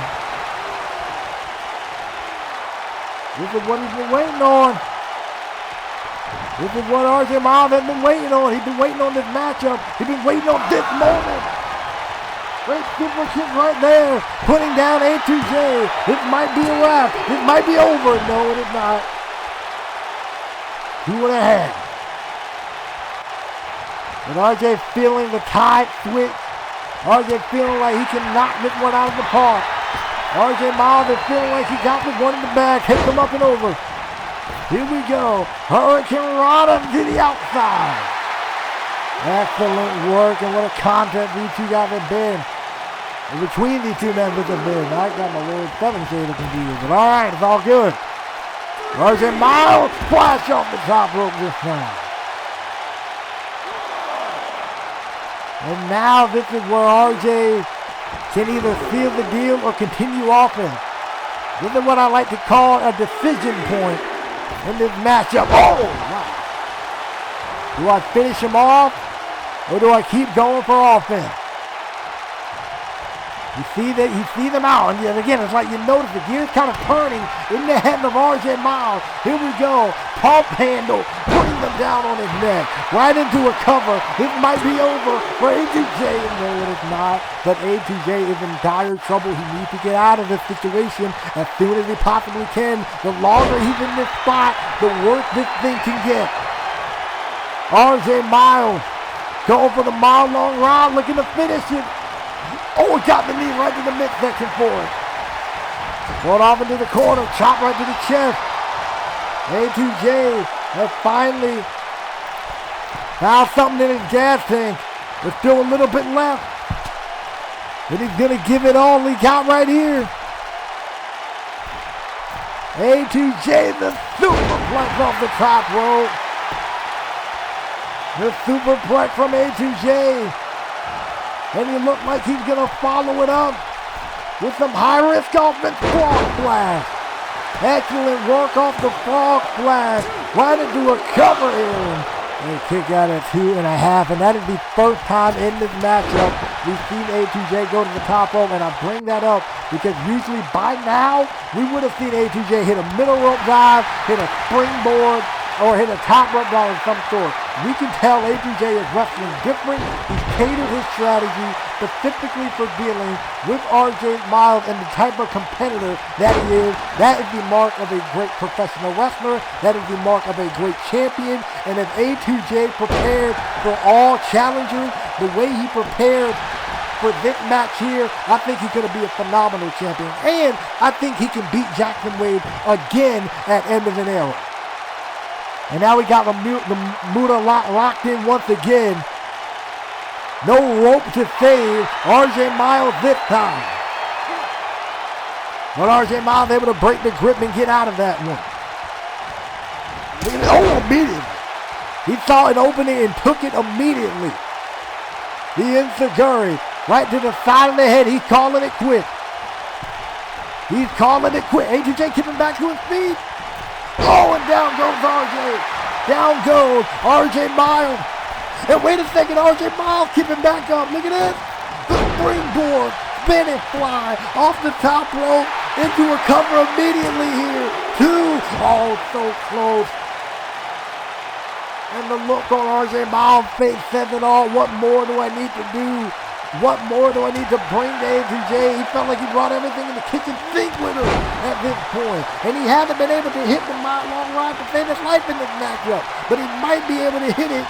This is what he's been waiting on. This is what RJ Miles has been waiting on. He's been waiting on this matchup. He's been waiting on this moment. Great super kick right there, putting down A2J. This might be a wrap. This might be over. No, it is not. 2.5. With RJ feeling the tide switch. RJ feeling like he can knock this one out of the park. RJ Miles is feeling like he got this one in the bag. Take him up and over. Here we go. Hurricane Rana to the outside. Excellent work, and what a contest these two guys have been. And between these two members have been. I got my little 7 shade of confused, but all right, it's all good. RJ Miles splash off the top rope this time. And now this is where RJ can either seal the deal or continue offense. This is what I like to call a decision point in this matchup. Oh, wow. Do I finish him off or do I keep going for offense? You see them out, and again, it's like you notice the gears kind of turning in the head of RJ Miles. Here we go, pump handle, putting them down on his neck, right into a cover. This might be over for A2J. No, it is not, but A2J is in dire trouble. He needs to get out of this situation as soon as he possibly can. The longer he's in this spot, the worse this thing can get. RJ Miles going for the mile-long ride, looking to finish it. Oh, he got the knee right to the midsection for it. Going off into the corner, chop right to the chest. A2J has finally found something in his gas tank. There's still a little bit left. But he's going to give it all he got right here. A2J, the superplex off the top rope. The superplex from A2J. And he looked like he's going to follow it up with some high-risk offense. Frog splash. Excellent work off the frog splash. Right into a cover in. And kick out at 2.5. And that is the first time in this matchup we've seen A2J go to the top rope. And I bring that up because usually by now we would have seen A2J hit a middle rope dive, hit a springboard, or hit a top rope dive of some sort. We can tell A2J is wrestling different. He's catered his strategy specifically for dealing with RJ Miles and the type of competitor that he is. That is the mark of a great professional wrestler. That is the mark of a great champion. And if A2J prepared for all challengers the way he prepared for this match here, I think he's going to be a phenomenal champion. And I think he can beat Jackson Wade again at end of an era. And now we got the Muda locked in once again. No rope to save RJ Miles this time. But RJ Miles able to break the grip and get out of that one. Look at it. Oh, immediately. He saw an opening and took it immediately. The Enziguri right to the side of the head. He's calling it quit. He's calling it quit. A2J keeping back to his feet. Oh, and down goes RJ. Down goes RJ Miles. And wait a second, RJ Miles keeping back up. Look at this. The springboard, spinning fly off the top rope into a cover immediately here. 2. Oh, so close. And the look on RJ Miles' face says it all. What more do I need to do? What more do I need to bring to A2J? He felt like he brought everything in the kitchen sink with him at this point. And he hasn't been able to hit the long ride to save his life in this matchup. But he might be able to hit it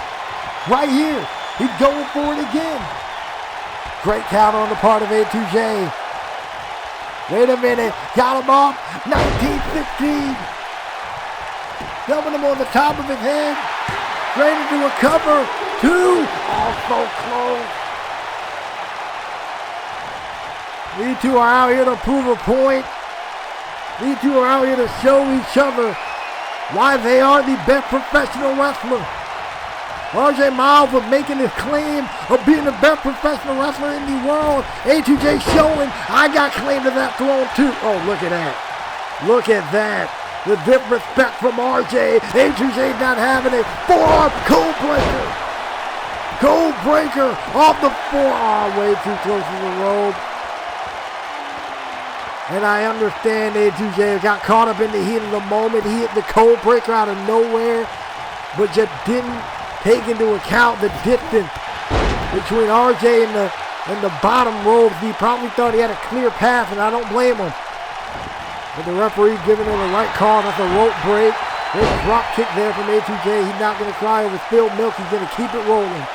right here. He's going for it again. Great counter on the part of A2J. Wait a minute. Got him off. 19-16. Dumping him on the top of his head. Straight into a cover. 2. Oh, so close. These two are out here to prove a point. These two are out here to show each other why they are the best professional wrestler. RJ Miles was making his claim of being the best professional wrestler in the world. A2J showing, I got claim to that throne too. Oh, look at that. Look at that. The disrespect from RJ. A2J not having it. Forearm code breaker. Code breaker off the forearm. Way too close to the rope. And I understand A2J got caught up in the heat of the moment. He hit the code breaker out of nowhere, but just didn't take into account the distance between RJ and the bottom ropes. He probably thought he had a clear path, and I don't blame him. But the referee giving him the right call. That's a rope break. There's a drop kick there from A2J. He's not going to cry over spilled milk. He's going to keep it rolling.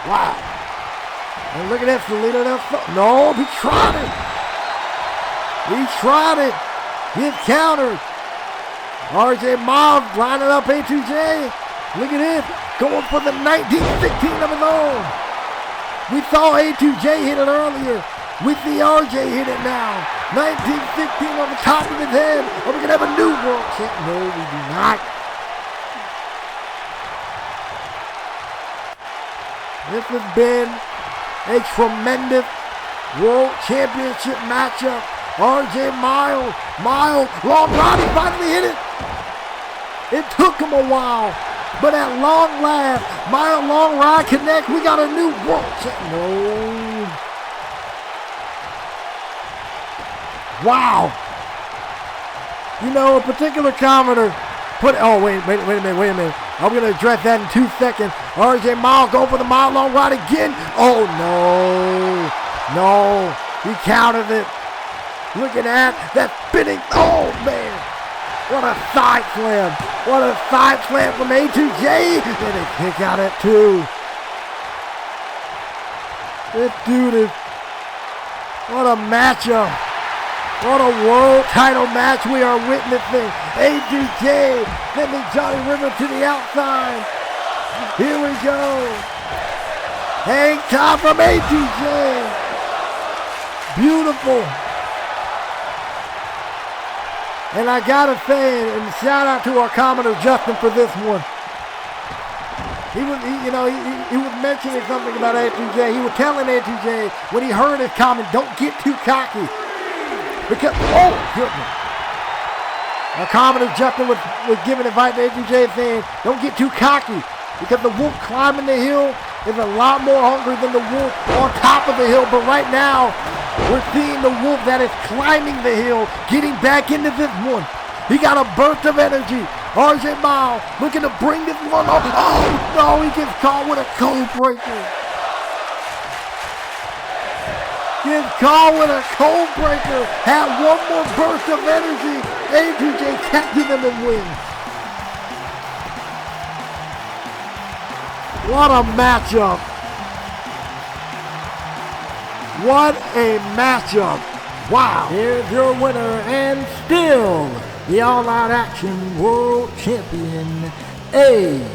Wow. And look at that, Salida. No, he tried it. He tried it. He's countered. RJ Miles lining up A2J. Look at this. Going for the 1916 of his own. We saw A2J hit it earlier. We see RJ hit it now. 1916 on the top of his head. Are we going to have a new world champ? No, we do not. This has been a tremendous world championship matchup. RJ Miles, long ride, he finally hit it. It took him a while, but at long last, Miles long ride connect. We got a new world champ. No. Wow. You know, a particular commenter put, oh, wait a minute. I'm going to address that in 2 seconds. RJ Miles go for the mile long ride again. Oh, no, he countered it. Looking at that spinning, oh, man. What a side slam. What a side slam from A2J. And a kick out at 2. This dude is, what a matchup. What a world title match we are witnessing. A2J sending Johnny Rivers to the outside. Here we go. Hang time from A2J. Beautiful. And I gotta say, and shout out to our commenter Justin for this one. He was mentioning something about A2J. He was telling A2J when he heard his comment, don't get too cocky. Because, oh, goodness. Our commenter Justin was giving advice to A2J saying, don't get too cocky. Because the wolf climbing the hill is a lot more hungry than the wolf on top of the hill. But right now, we're seeing the wolf that is climbing the hill, getting back into this one. He got a burst of energy. RJ Miles looking to bring this one up. Oh, no, he gets caught with a code breaker. Gets caught with a code breaker. Had one more burst of energy. A2J catches him and wins. What a matchup. What a matchup. Wow. Here's your winner and still the all-out action world champion, A2J.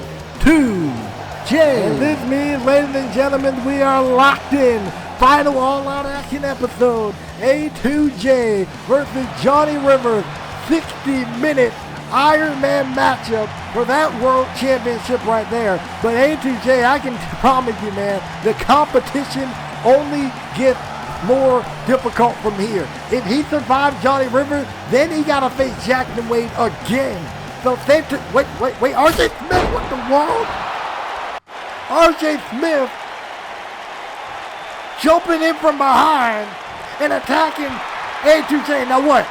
And this means, ladies and gentlemen, we are locked in. Final all-out action episode. A2J versus Johnny Rivers. 60-minute Iron Man matchup for that world championship right there. But A2J, I can promise you, man, the competition only gets more difficult from here. If he survives Johnny Rivers, then he got to face Jackson Wade again. So safe to, wait, RJ Smith, what the world? RJ Smith jumping in from behind and attacking A2J. Now what?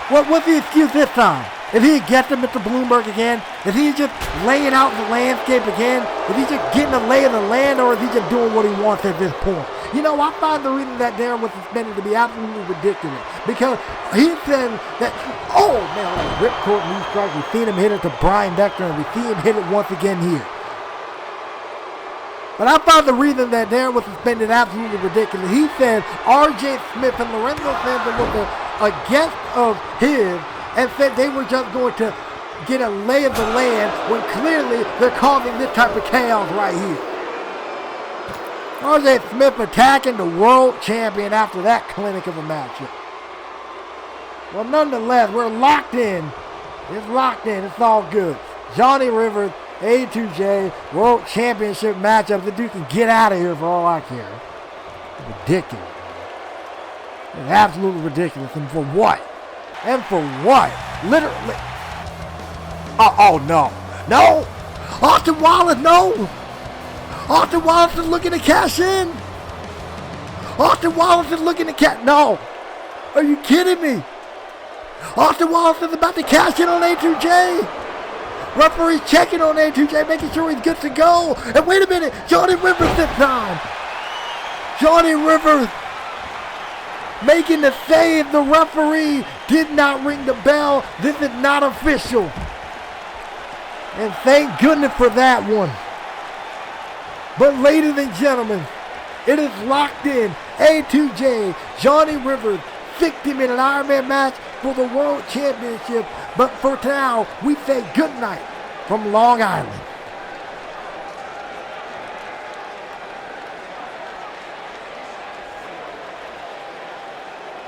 What's the excuse this time? If he gets him Mr. Bloomberg again? If he's just laying out the landscape again? If he's just getting a lay of the land, or is he just doing what he wants at this point? You know, I find the reason that Darren was suspended to be absolutely ridiculous. Because he said that, oh man, ripcord knee strike. We've seen him hit it to Brian Dexter, and we see him hit it once again here. But I found the reason that Darren was suspended absolutely ridiculous. He said R.J. Smith and Lorenzo Sampson was a guest of his, and said they were just going to get a lay of the land when clearly they're causing this type of chaos right here. R.J. Smith attacking the world champion after that clinic of a matchup. Well, nonetheless, we're locked in. It's locked in. It's all good. Johnny Rivers, A2J, world championship matchup. The dude can get out of here for all I care. Ridiculous. It's absolutely ridiculous. And for what? And for what? Literally. Oh no. No! Austin Wallace, no! Austin Wallace is looking to cash in. Austin Wallace is looking to cash. No. Are you kidding me? Austin Wallace is about to cash in on A2J. Referee checking on A2J, making sure he's good to go. And wait a minute, Johnny Rivers this time. Johnny Rivers making the save. The referee did not ring the bell. This is not official. And thank goodness for that one. But ladies and gentlemen, it is locked in. A2J, Johnny Rivers, victim in an Iron Man match for the World Championship. But for now, we say good night from Long Island.